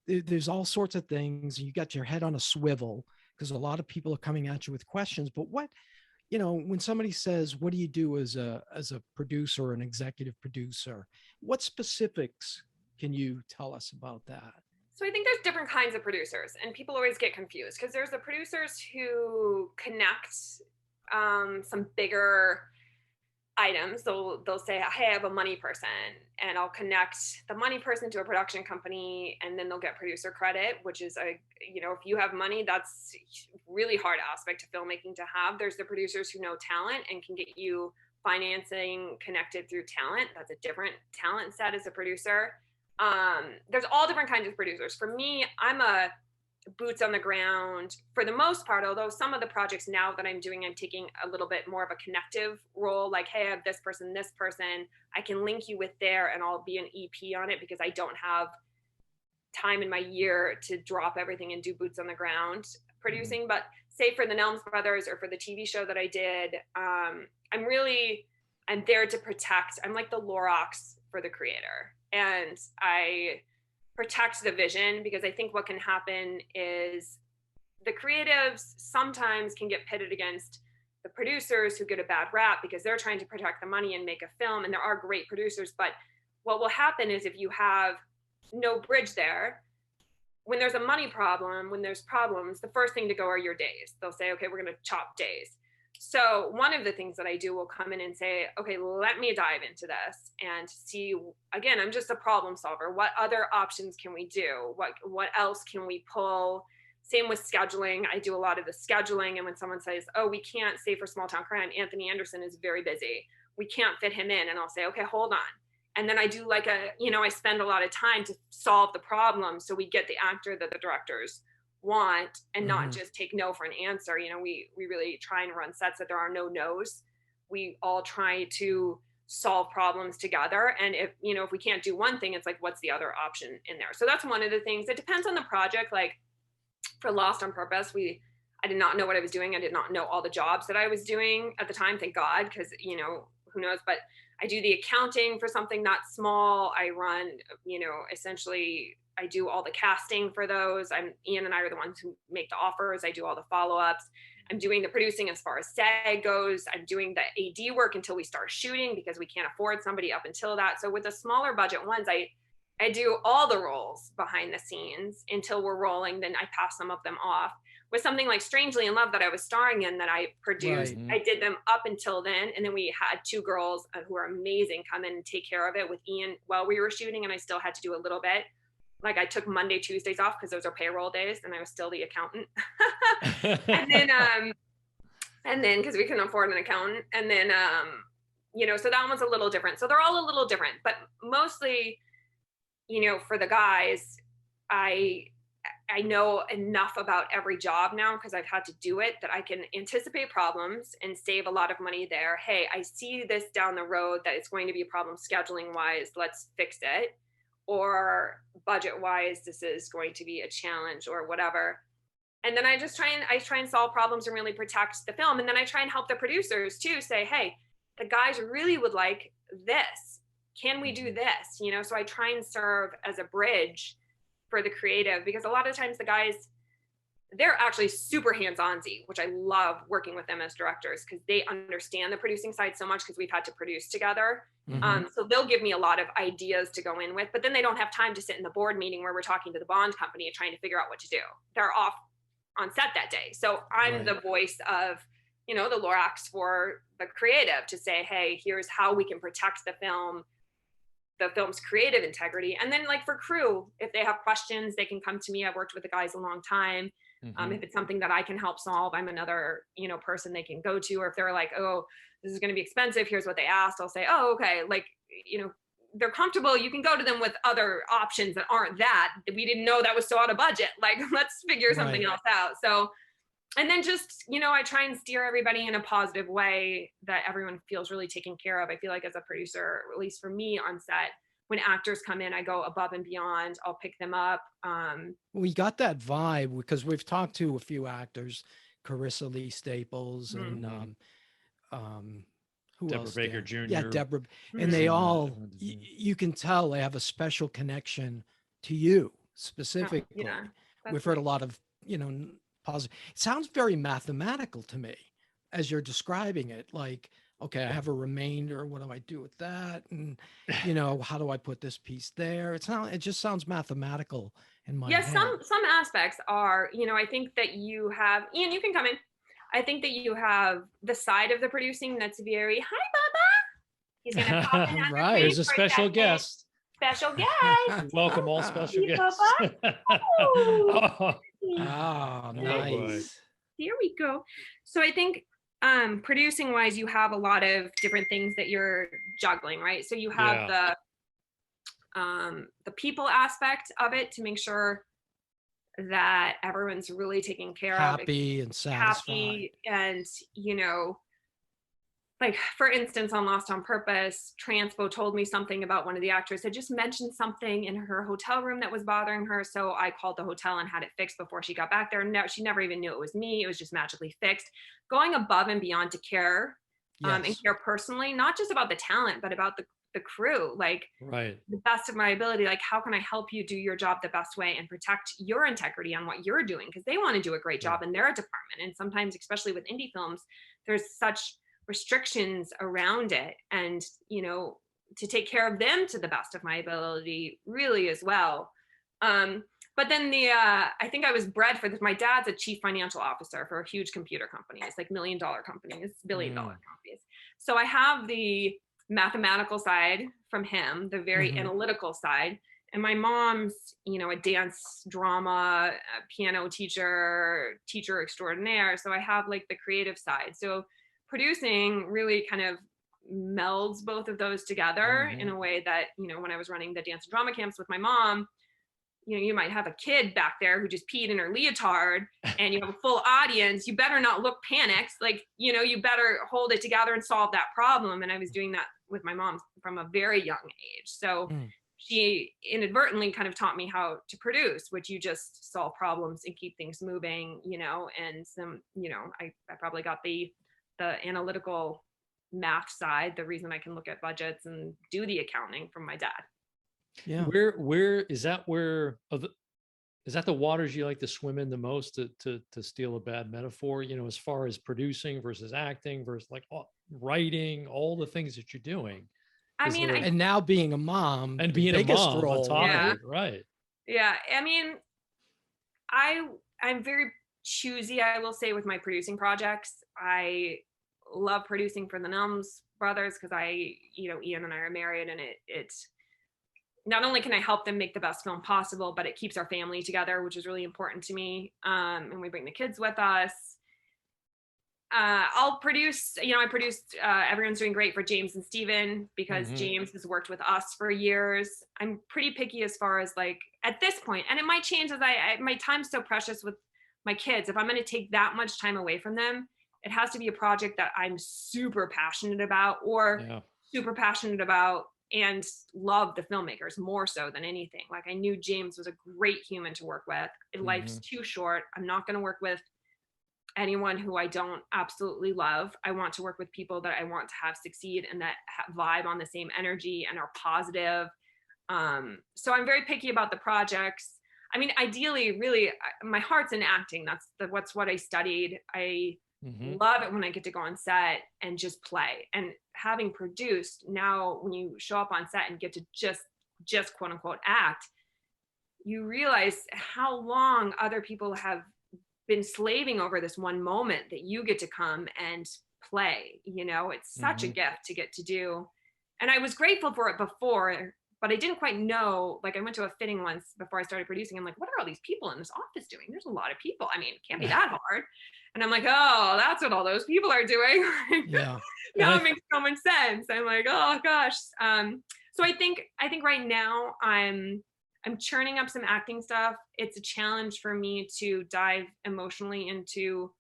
there's all sorts of things. You got your head on a swivel because a lot of people are coming at you with questions. But what, you know, when somebody says, what do you do as a producer or an executive producer, what specifics can you tell us about that? So I think there's different kinds of producers, and people always get confused because there's the producers who connect some bigger items. They'll say, hey, I have a money person, and I'll connect the money person to a production company, and then they'll get producer credit, which is you know, if you have money, that's really hard aspect to filmmaking to have. There's the producers who know talent and can get you financing connected through talent. That's a different talent set as a producer. There's all different kinds of producers. For me, I'm a boots on the ground for the most part, although some of the projects now that I'm doing, I'm taking a little bit more of a connective role, like, hey, I have this person, I can link you with there, and I'll be an EP on it because I don't have time in my year to drop everything and do boots on the ground producing. But say for the Nelms Brothers or for the TV show that I did, I'm there to protect. I'm like the Lorax for the creator, and I protect the vision, because I think what can happen is the creatives sometimes can get pitted against the producers who get a bad rap because they're trying to protect the money and make a film. And there are great producers, but what will happen is if you have no bridge there, when there's a money problem, when there's problems, the first thing to go are your days. They'll say, okay, we're going to chop days. So one of the things that I do will come in and say, okay, let me dive into this and see, again, I'm just a problem solver. What other options can we do? What else can we pull? Same with scheduling. I do a lot of the scheduling. And when someone says, oh, we can't, say for Small Town Crime, Anthony Anderson is very busy, we can't fit him in. And I'll say, okay, hold on. And then I do like I spend a lot of time to solve the problem. So we get the actor that the directors want and not just take no for an answer. We really try and run sets that there are no no's. We all try to solve problems together. And if we can't do one thing, it's like, what's the other option in there? So that's one of the things. It depends on the project. Like for Lost on Purpose, I did not know what I was doing. I did not know all the jobs that I was doing at the time, thank God, because who knows, but I do the accounting for something not small. I run, essentially I do all the casting for those. Ian and I are the ones who make the offers. I do all the follow-ups. I'm doing the producing as far as SAG goes. I'm doing the AD work until we start shooting because we can't afford somebody up until that. So with the smaller budget ones, I do all the roles behind the scenes until we're rolling. Then I pass some of them off. With something like Strangely in Love that I was starring in that I produced, I did them up until then. And then we had two girls who are amazing come in and take care of it with Ian while we were shooting. And I still had to do a little bit. Like I took Monday, Tuesdays off because those are payroll days and I was still the accountant. and then because we couldn't afford an accountant. And then, so that one's a little different. So they're all a little different, but mostly, for the guys, I know enough about every job now because I've had to do it that I can anticipate problems and save a lot of money there. Hey, I see this down the road that it's going to be a problem scheduling wise. Let's fix it. Or budget wise, this is going to be a challenge or whatever. And then I try and solve problems and really protect the film. And then I try and help the producers too, say, hey, the guys really would like this. Can we do this? So I try and serve as a bridge for the creative, because a lot of times the guys, they're actually super hands-on-y, which I love working with them as directors because they understand the producing side so much because we've had to produce together. So they'll give me a lot of ideas to go in with, but then they don't have time to sit in the board meeting where we're talking to the Bond company and trying to figure out what to do. They're off on set that day. So I'm the voice of, the Lorax for the creative to say, hey, here's how we can protect the film's creative integrity. And then like for crew, if they have questions, they can come to me. I've worked with the guys a long time. If it's something that I can help solve, I'm another, person they can go to. Or if they're like, oh, this is going to be expensive, here's what they asked, I'll say, oh, okay. Like, they're comfortable. You can go to them with other options that aren't that. We didn't know that was so out of budget. Like, let's figure something else out. So, and then just, I try and steer everybody in a positive way that everyone feels really taken care of. I feel like as a producer, at least for me on set, when actors come in, I go above and beyond. I'll pick them up. We got that vibe because we've talked to a few actors, Carissa Lee Staples and who Deborah else? Baker Jr. Yeah, Deborah. And they all, you can tell they have a special connection to you specifically. Yeah, we've heard a lot of, positive. It sounds very mathematical to me as you're describing it. Like, okay, I have a remainder. What do I do with that? And, how do I put this piece there? It just sounds mathematical in my head. Some aspects are, I think that you have, Ian, you can come in. I think that you have the side of the producing that's very, hi, Bubba. He's going to pop in on right. There's a special guest. Special guest. Welcome all special guests. Oh, nice. Here we go. So I think producing wise, you have a lot of different things that you're juggling, right? So you have the people aspect of it to make sure that everyone's really taken care of, happy and satisfied, and like for instance on Lost on Purpose, Transpo told me something about one of the actors had just mentioned something in her hotel room that was bothering her, so I called the hotel and had it fixed before she got back there. No, she never even knew it was me. It was just magically fixed. Going above and beyond to care and care personally, not just about the talent but about the crew, like the best of my ability, like how can I help you do your job the best way and protect your integrity on what you're doing, because they want to do a great job in their department. And sometimes, especially with indie films, there's such restrictions around it, and to take care of them to the best of my ability really as well. But then I think I was bred for this. My dad's a chief financial officer for a huge computer company. It's like $1 million companies, billion-dollar companies. So I have the mathematical side from him, the very analytical side. And my mom's, you know, a dance drama, a piano teacher extraordinaire. So I have like the creative side. So producing really kind of melds both of those together in a way that, you know, when I was running the dance and drama camps with my mom, you know, you might have a kid back there who just peed in her leotard and you have a full audience. You better not look panicked. Like, you know, you better hold it together and solve that problem. And I was doing that with my mom from a very young age. So she inadvertently kind of taught me how to produce, which you just solve problems and keep things moving, you know, and some, you know, I probably got the analytical math side, the reason I can look at budgets and do the accounting from my dad. Yeah. Where is that is that the waters you like to swim in the most, to steal a bad metaphor, you know, as far as producing versus acting versus like writing, all the things that you're doing? I mean, and now being a mom and being a mom role, on top of it, right? Yeah. I mean, I'm very choosy, I will say, with my producing projects. I love producing for the Nelms brothers because you know, Ian and I are married, and it's not only can I help them make the best film possible, but it keeps our family together, which is really important to me. And we bring the kids with us. I'll produce, you know, I produced Everyone's Doing Great for James and Steven because James has worked with us for years. I'm pretty picky as far as like at this point, and it might change as my time's so precious with my kids. If I'm going to take that much time away from them, it has to be a project that I'm super passionate about and love the filmmakers more so than anything. Like, I knew James was a great human to work with. Life's too short. I'm not going to work with anyone who I don't absolutely love. I want to work with people that I want to have succeed and that vibe on the same energy and are positive. So I'm very picky about the projects. I mean, ideally, really, my heart's in acting. That's what I studied. I love it when I get to go on set and just play. And having produced, now when you show up on set and get to just quote unquote act, you realize how long other people have been slaving over this one moment that you get to come and play. You know, it's such a gift to get to do. And I was grateful for it before, but I didn't quite know. Like, I went to a fitting once before I started producing. I'm like, what are all these people in this office doing? There's a lot of people. I mean, it can't be that hard. And I'm like, oh, that's what all those people are doing. Yeah. Now it makes so much sense. I'm like, oh gosh. So I think right now I'm churning up some acting stuff. It's a challenge for me to dive emotionally into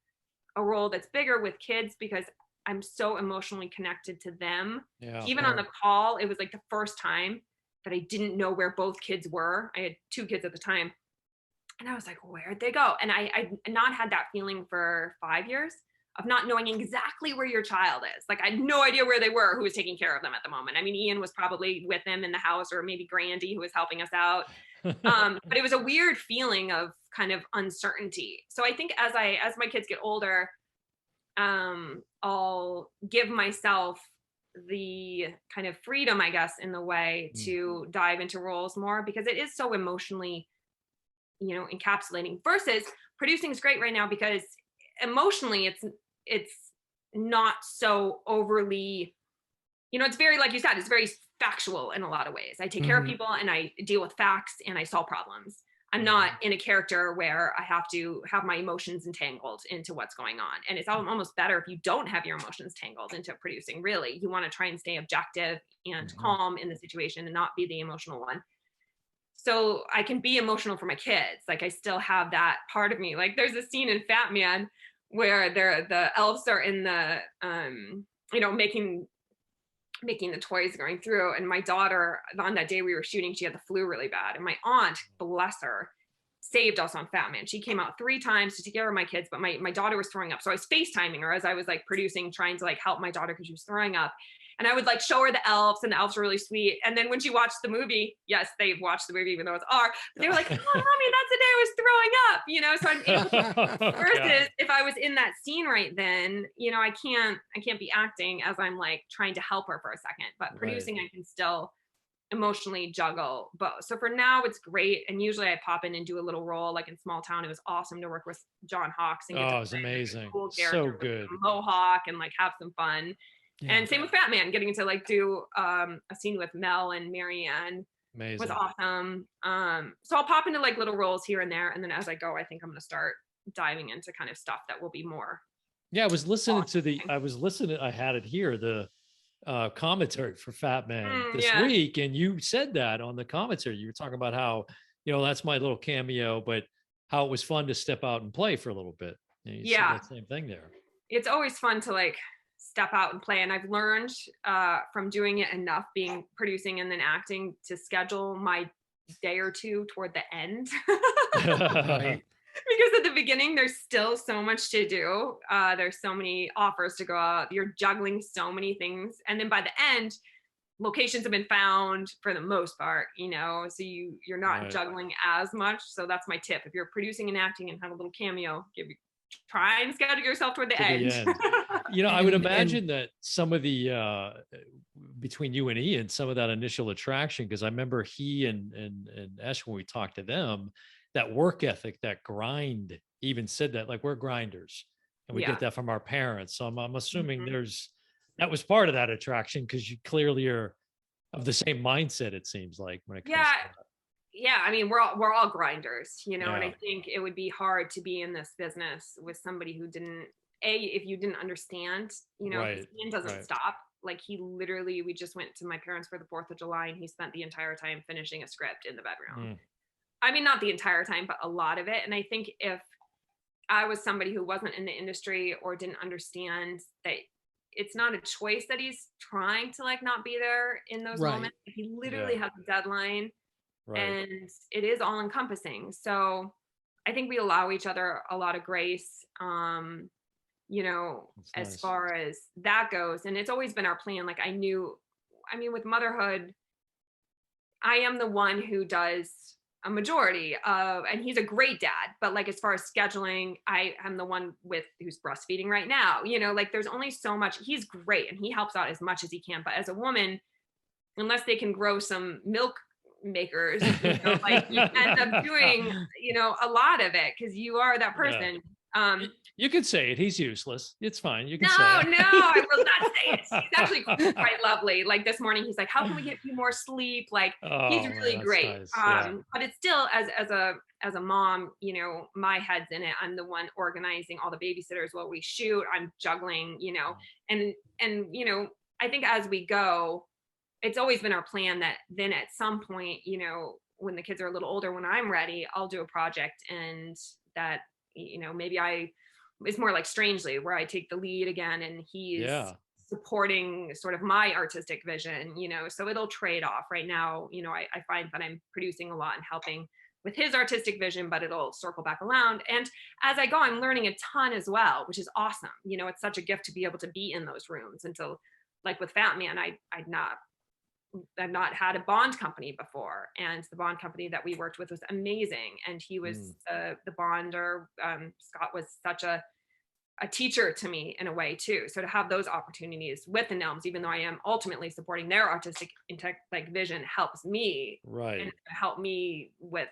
a role that's bigger with kids because I'm so emotionally connected to them. Even on the call, it was like the first time that I didn't know where both kids were. I had 2 kids at the time. And I was like, where'd they go? And I not had that feeling for 5 years of not knowing exactly where your child is. Like, I had no idea where they were, who was taking care of them at the moment. I mean, Ian was probably with them in the house, or maybe Grandy, who was helping us out. But it was a weird feeling of kind of uncertainty. So I think as my kids get older, I'll give myself the kind of freedom, I guess, in the way to dive into roles more, because it is so emotionally, you know, encapsulating. Versus producing is great right now because emotionally it's not so overly, you know, it's very, like you said, it's very factual in a lot of ways. I take care of people and I deal with facts and I solve problems. I'm not in a character where I have to have my emotions entangled into what's going on. And it's almost better if you don't have your emotions tangled into producing. Really, you want to try and stay objective and calm in the situation and not be the emotional one. So I can be emotional for my kids. Like, I still have that part of me. Like, there's a scene in Fat Man where the elves are in the, you know, making the toys going through. And my daughter, on that day we were shooting, she had the flu really bad. And my aunt, bless her, saved us on Fat Man. She came out 3 times to take care of my kids, but my daughter was throwing up. So I was FaceTiming her as I was like producing, trying to like help my daughter because she was throwing up. And I would like show her the elves, and the elves were really sweet. And then when she watched the movie, yes, they've watched the movie, even though it's R, they were like, oh, mommy, that's the day I was throwing up, you know? So I'm able to, versus if I was in that scene right then, you know, I can't be acting as I'm like trying to help her for a second, but producing, I can still emotionally juggle both. So for now it's great. And usually I pop in and do a little role, like in Small Town. It was awesome to work with John Hawkes and it was amazing. Cool So good. Mohawk and like have some fun. Yeah. And same with Fat Man, getting to like do a scene with Mel and Marianne Amazing. was awesome. So I'll pop into like little roles here and there, and then as I go, I think I'm going to start diving into kind of stuff that will be more. Yeah, I was listening to I had it here, the commentary for Fat Man this week, and you said that on the commentary. You were talking about how, that's my little cameo, but how it was fun to step out and play for a little bit. You said that same thing there. It's always fun to like step out and play, and I've learned from doing it enough, producing and then acting, to schedule my day or two toward the end. Right. Because at the beginning there's still so much to do. There's so many offers to go out, you're juggling so many things, and then by the end locations have been found for the most part, so you're not juggling as much. So that's my tip. If you're producing and acting and have a little cameo, try and schedule yourself toward the end. I would imagine that some of the between you and Ian, some of that initial attraction, because I remember he and Esh, when we talked to them, that work ethic, that grind, even said that, like, we're grinders and we get that from our parents. So I'm assuming that was part of that attraction, because you clearly are of the same mindset, it seems like, when it comes to that. Yeah, I mean, we're all grinders, and I think it would be hard to be in this business with somebody who if you didn't understand, Ian doesn't stop. Like, he literally, we just went to my parents for the 4th of July, and he spent the entire time finishing a script in the bedroom. I mean, not the entire time, but a lot of it. And I think if I was somebody who wasn't in the industry or didn't understand that it's not a choice that he's trying to like not be there in those moments, he literally has a deadline. And it is all encompassing. So I think we allow each other a lot of grace, as far as that goes. And it's always been our plan. Like, with motherhood, I am the one who does a majority of, and he's a great dad, but like, as far as scheduling, I am the one who's breastfeeding right now, like, there's only so much. He's great and he helps out as much as he can, but as a woman, unless they can grow some milk makers, you end up doing, a lot of it, because you are that person. You could say it. He's useless. It's fine. You can say it. No, I will not say it. He's actually quite lovely. Like, this morning, he's like, "How can we get you more sleep?" Like, he's really great. Nice. But it's still, as a mom, my head's in it. I'm the one organizing all the babysitters while we shoot. I'm juggling, and I think as we go, it's always been our plan that then at some point, when the kids are a little older, when I'm ready, I'll do a project, and that, maybe it's more like Strangely, where I take the lead again, and he's supporting sort of my artistic vision, so it'll trade off. Right now, I find that I'm producing a lot and helping with his artistic vision, but it'll circle back around. And as I go, I'm learning a ton as well, which is awesome. It's such a gift to be able to be in those rooms. And so, like with Fat Man, I've not had a Bond company before, and the Bond company that we worked with was amazing, and he was the Bonder. Scott was such a teacher to me in a way too. So to have those opportunities with the Nelms, even though I am ultimately supporting their artistic vision, helps me, and help me with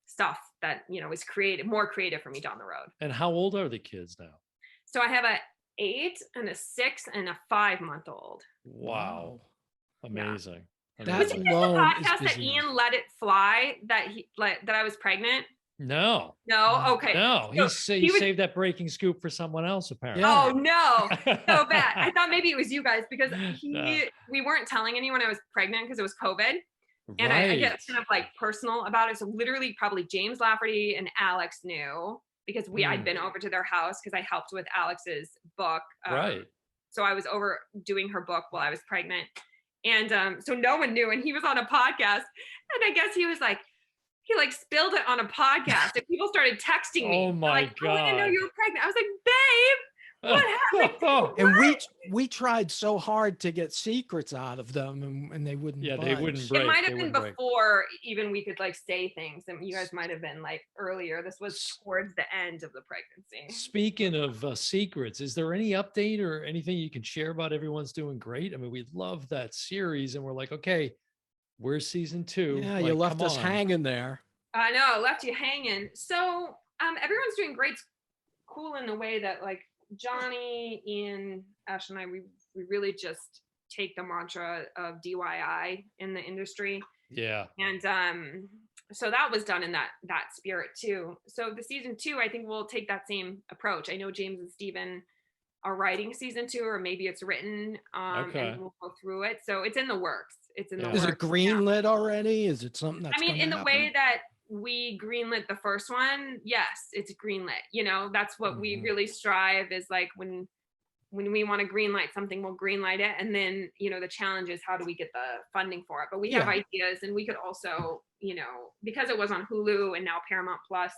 stuff that is more creative for me down the road. And how old are the kids now? So I have a 8 and a 6 and a 5-month-old. Wow. Amazing. That was it the podcast that Ian let it fly that I was pregnant? No. Okay. No, he saved that breaking scoop for someone else, apparently. Oh no, so bad. I thought maybe it was you guys, because we weren't telling anyone I was pregnant because it was COVID, and I get kind of like personal about it. So literally, probably James Lafferty and Alex knew, because I'd been over to their house because I helped with Alex's book. So I was over doing her book while I was pregnant. And so no one knew, and he was on a podcast, and I guess he spilled it on a podcast, and people started texting me. Oh my God. I didn't know you were pregnant. I was like, babe, what happened? And we tried so hard to get secrets out of them, and they wouldn't. Yeah, budge. they wouldn't break. It might have been before even we could say things, and you guys might have been earlier. This was towards the end of the pregnancy. Speaking of secrets, is there any update or anything you can share about Everyone's Doing Great? I mean, we love that series, and we're like, okay, where's season 2? Yeah, you left us hanging there. I know, I left you hanging. So Everyone's Doing Great's cool in the way that Johnny, Ian, Ash, and I, we really just take the mantra of DIY in the industry. Yeah. And so that was done in that spirit too. So the season 2, I think we'll take that same approach. I know James and Steven are writing season 2, or maybe it's written, Okay. and we'll go through it. So it's in the works. It's in the Yeah. Is works. it greenlit already? Is it something I that's mean, going to in the happen? way that we greenlit the first one, yes, it's greenlit. You know, that's what we really strive is like when we want to greenlight something, we'll greenlight it. And then, you know, the challenge is how do we get the funding for it? But we have Yeah. ideas, and we could also, you know, because it was on Hulu and now Paramount Plus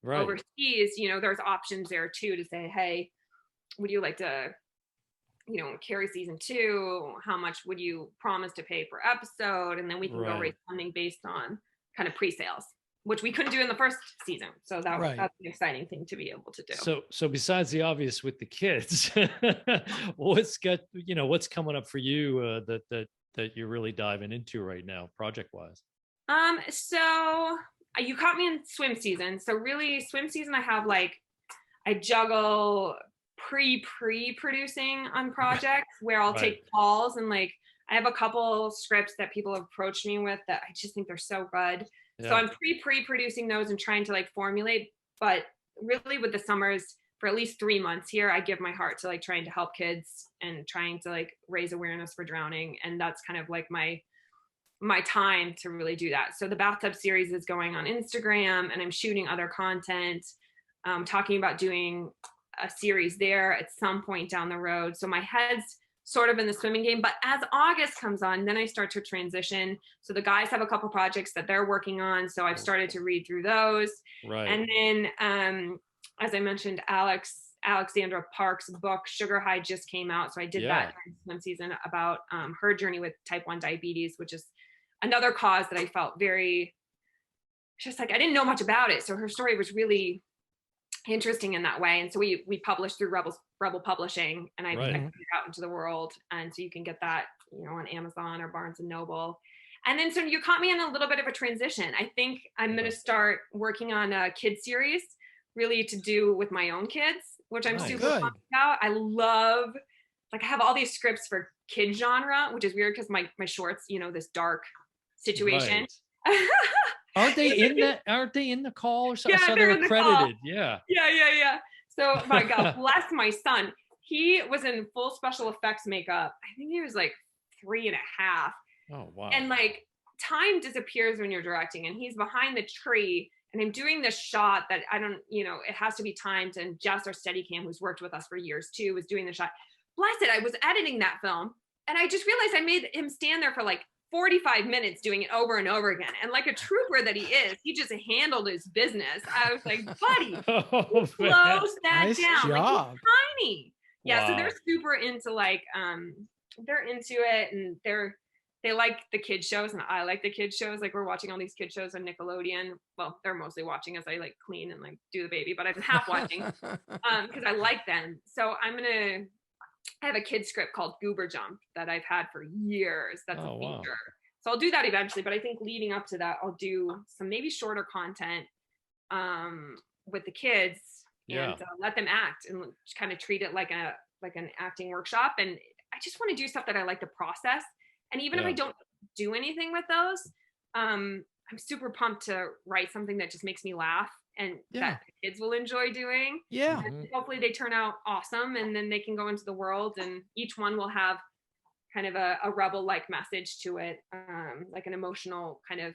Right. overseas, you know, there's options there too to say, hey, would you like to, you know, carry season 2? How much would you promise to pay per episode? And then we can go Right. raise funding based on kind of pre-sales, which we couldn't do in the first season. So that's an exciting thing to be able to do. So besides the obvious with the kids, what's coming up for you that you're really diving into right now, project wise? So you caught me in swim season. So really swim season, I juggle pre-producing on projects where I'll take calls, and like I have a couple scripts that people have approached me with that I just think they're so good. Yeah. So I'm pre-producing those and trying to like formulate, but really with the summers for at least 3 months here, I give my heart to like trying to help kids and trying to like raise awareness for drowning. And that's kind of like my time to really do that. So the bathtub series is going on Instagram, and I'm shooting other content, talking about doing a series there at some point down the road. So my head's sort of in the swimming game, but as August comes on, then I start to transition. So the guys have a couple projects that they're working on. So I've started to read through those. Right. And then, as I mentioned, Alexandra Park's book, Sugar High, just came out. So I did that during swim season about her journey with type 1 diabetes, which is another cause that I felt very, just like, I didn't know much about it. So her story was really interesting in that way. And so we published through Rebel Publishing, and I put it out into the world. And so you can get that, you know, on Amazon or Barnes and Noble. And then, so you caught me in a little bit of a transition. I think I'm going to start working on a kid series, really to do with my own kids, which I'm super pumped about. I love, like, I have all these scripts for kid genre, which is weird because my shorts, you know, this dark situation. Right. Aren't they in the call or something? Yeah, they're accredited. Yeah. So my God, bless my son. He was in full special effects makeup. I think he was like 3.5. Oh, wow. And like time disappears when you're directing, and he's behind the tree, and I'm doing this shot that I don't, you know, it has to be timed. And Jess, our Steadicam, who's worked with us for years too, was doing the shot. Bless it. I was editing that film, and I just realized I made him stand there for like 45 minutes doing it over and over again. And like a trooper that he is, he just handled his business. I was like, buddy, close that nice down. Job. Like, he's tiny. Yeah. Wow. So they're super into like, they're into it, and they like the kid shows, and I like the kid shows. Like, we're watching all these kid shows on Nickelodeon. Well, they're mostly watching as I like clean and like do the baby, but I'm half watching because I like them. So I have a kid script called Goober Jump that I've had for years. That's a feature. Wow. So I'll do that eventually. But I think leading up to that, I'll do some maybe shorter content with the kids and let them act and kind of treat it like an acting workshop. And I just want to do stuff that I like to process. And even if I don't do anything with those, I'm super pumped to write something that just makes me laugh and that the kids will enjoy doing. Yeah. And hopefully they turn out awesome, and then they can go into the world, and each one will have kind of a Rebel-like message to it, like an emotional kind of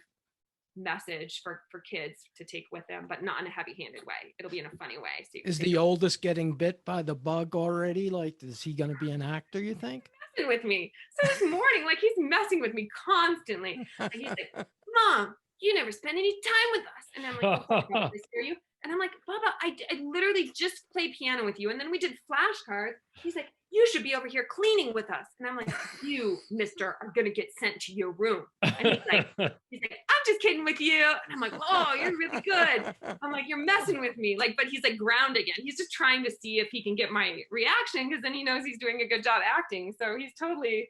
message for kids to take with them, but not in a heavy-handed way. It'll be in a funny way. So is the oldest getting bit by the bug already? Like, is he going to be an actor, you think? Messing with me. So this morning, like, he's messing with me constantly. And he's like, Mom, you never spend any time with us. And I'm like, oh, I scare you? And I'm like, Baba, I literally just played piano with you, and then we did flashcards. He's like, you should be over here cleaning with us. And I'm like, you, mister, are going to get sent to your room. And he's like, I'm just kidding with you. And I'm like, oh, you're really good. I'm like, you're messing with me. Like, but he's like ground again. He's just trying to see if he can get my reaction, because then he knows he's doing a good job acting. So he's totally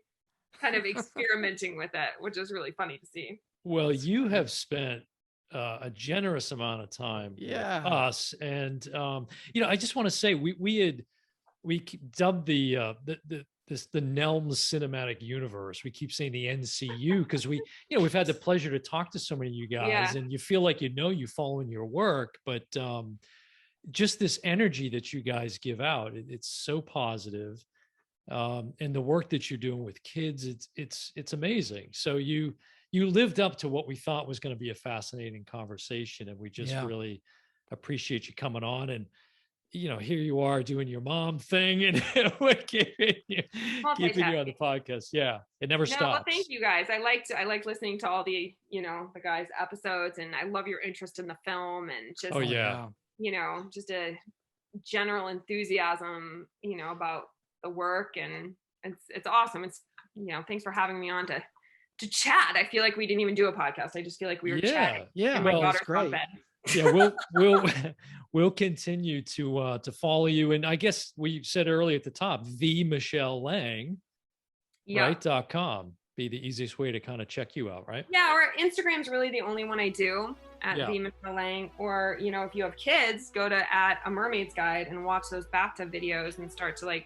kind of experimenting with it, which is really funny to see. Well, you have spent a generous amount of time with us, and I just want to say we dubbed the the Nelms cinematic universe. We keep saying the NCU because we've had the pleasure to talk to so many of you guys, and you feel like you follow in your work, but just this energy that you guys give out, it's so positive. And the work that you're doing with kids, it's amazing. So you lived up to what we thought was going to be a fascinating conversation, and we just really appreciate you coming on. And here you are doing your mom thing, and we're keeping you on the podcast. Yeah, it never stops. Well, thank you guys. I like listening to all the the guys' episodes, and I love your interest in the film, and just just a general enthusiasm about the work, and it's awesome. It's thanks for having me on to chat. I feel like we didn't even do a podcast. I just feel like we were chatting. Yeah, my daughter's great. Yeah, we'll continue to follow you, and I guess we said earlier at the top, the Michelle Lang, right.com be the easiest way to kind of check you out, right? Yeah, or Instagram's really the only one I do at the Michelle Lang, or if you have kids, go to @amermaidsguide and watch those bathtub videos and start to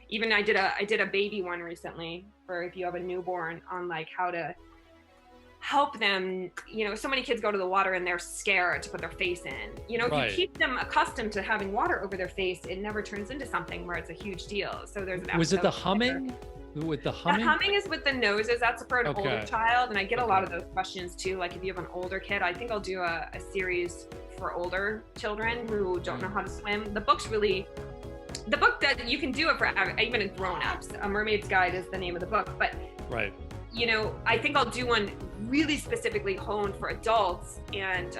even I did a baby one recently for if you have a newborn on how to help them. So many kids go to the water and they're scared to put their face in. If you keep them accustomed to having water over their face, it never turns into something where it's a huge deal. So there's an was it the humming? With the humming? The humming is with the noses. That's for an older child. And I get a lot of those questions too. Like if you have an older kid, I think I'll do a series for older children who don't know how to swim. The book that you can do it for even grown-ups. A Mermaid's Guide is the name of the book. But I think I'll do one really specifically honed for adults and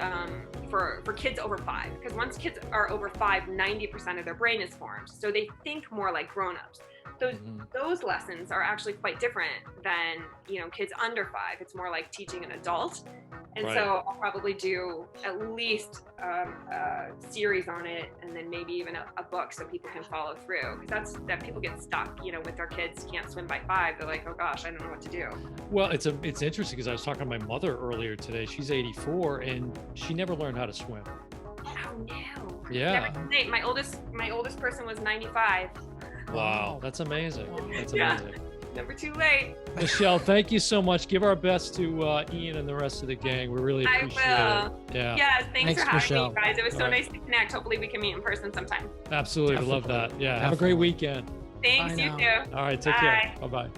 for kids over 5. Because once kids are over 5, 90% of their brain is formed. So they think more like grown-ups. Those lessons are actually quite different than kids under 5. It's more like teaching an adult, and so I'll probably do at least a series on it, and then maybe even a book so people can follow through. Because that people get stuck, with their kids can't swim by 5. They're like, oh gosh, I don't know what to do. Well, it's interesting because I was talking to my mother earlier today. She's 84 and she never learned how to swim. Oh no. Yeah. My oldest person was 95. Wow, that's amazing. That's amazing. Never too late. Michelle, thank you so much. Give our best to Ian and the rest of the gang. We really appreciate it. Yeah. Yes, thanks for having Michelle. me, guys. It was so nice to connect. Hopefully we can meet in person sometime. Absolutely. I love that. Yeah. Have a great weekend. Thanks, you too. All right, take care. Bye-bye.